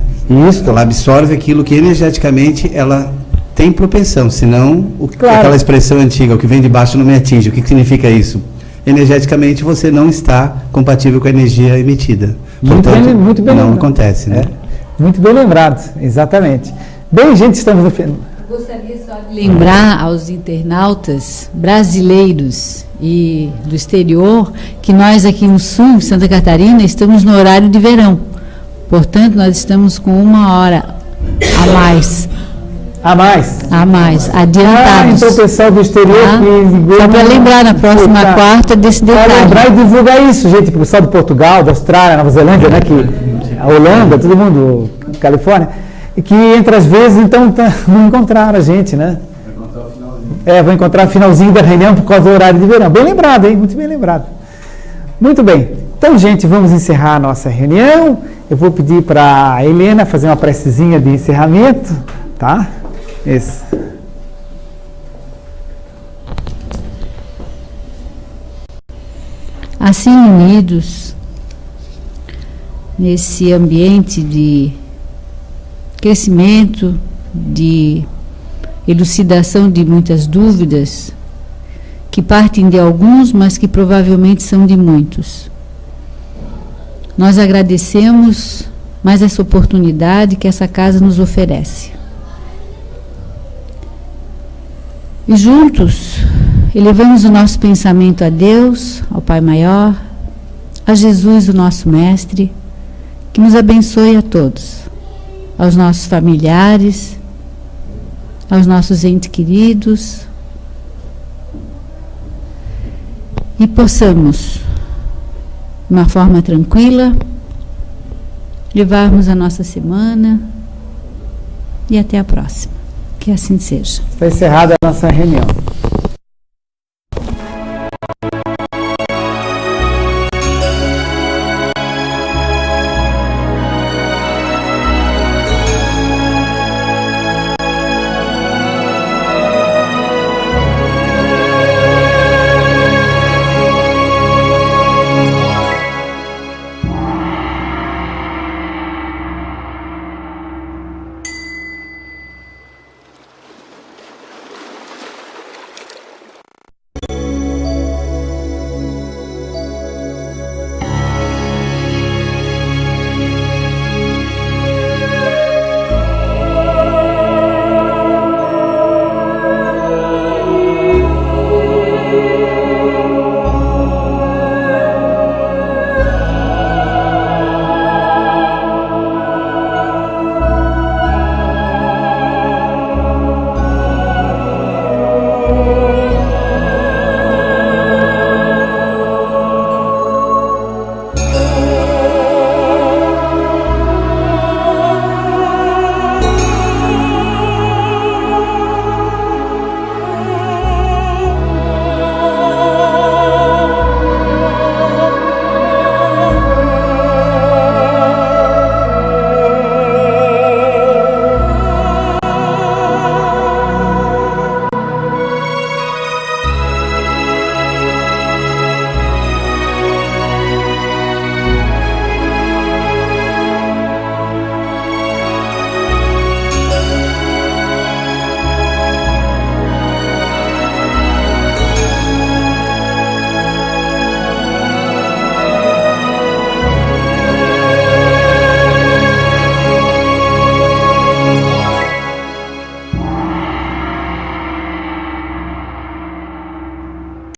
Isto. Ela absorve aquilo que energeticamente ela tem propensão, senão Claro. aquela expressão antiga, o que vem de baixo não me atinge. O que significa isso? Energeticamente você não está compatível com a energia emitida. Portanto, muito bem não lembrado. acontece, né? Muito bem lembrado, exatamente. Bem, gente, estamos no final. Gostaria só de lembrar aos internautas brasileiros e do exterior que nós aqui no sul, em Santa Catarina, estamos no horário de verão. Portanto, nós estamos com 1 hora a mais. A mais? Adiantados. Então o pessoal do exterior que ligou. Só para lembrar na próxima quarta desse detalhe. Para lembrar e divulgar isso, gente, o pessoal do Portugal, da Austrália, Nova Zelândia, né, que, a Holanda, todo mundo, Califórnia, e que entre as vezes, então, não encontraram a gente, né? Vou encontrar o finalzinho da reunião por causa do horário de verão. Bem lembrado, hein? Muito bem lembrado. Muito bem. Então, gente, vamos encerrar a nossa reunião. Eu vou pedir para a Helena fazer uma precezinha de encerramento, tá? Isso. Assim unidos, nesse ambiente de crescimento, de elucidação de muitas dúvidas, que partem de alguns, mas que provavelmente são de muitos. Nós agradecemos mais essa oportunidade que essa casa nos oferece. E juntos, elevamos o nosso pensamento a Deus, ao Pai Maior, a Jesus, o nosso Mestre, que nos abençoe a todos, aos nossos familiares, aos nossos entes queridos, e possamos, de uma forma tranquila, levarmos a nossa semana e até a próxima. Que assim seja. Está encerrada a nossa reunião.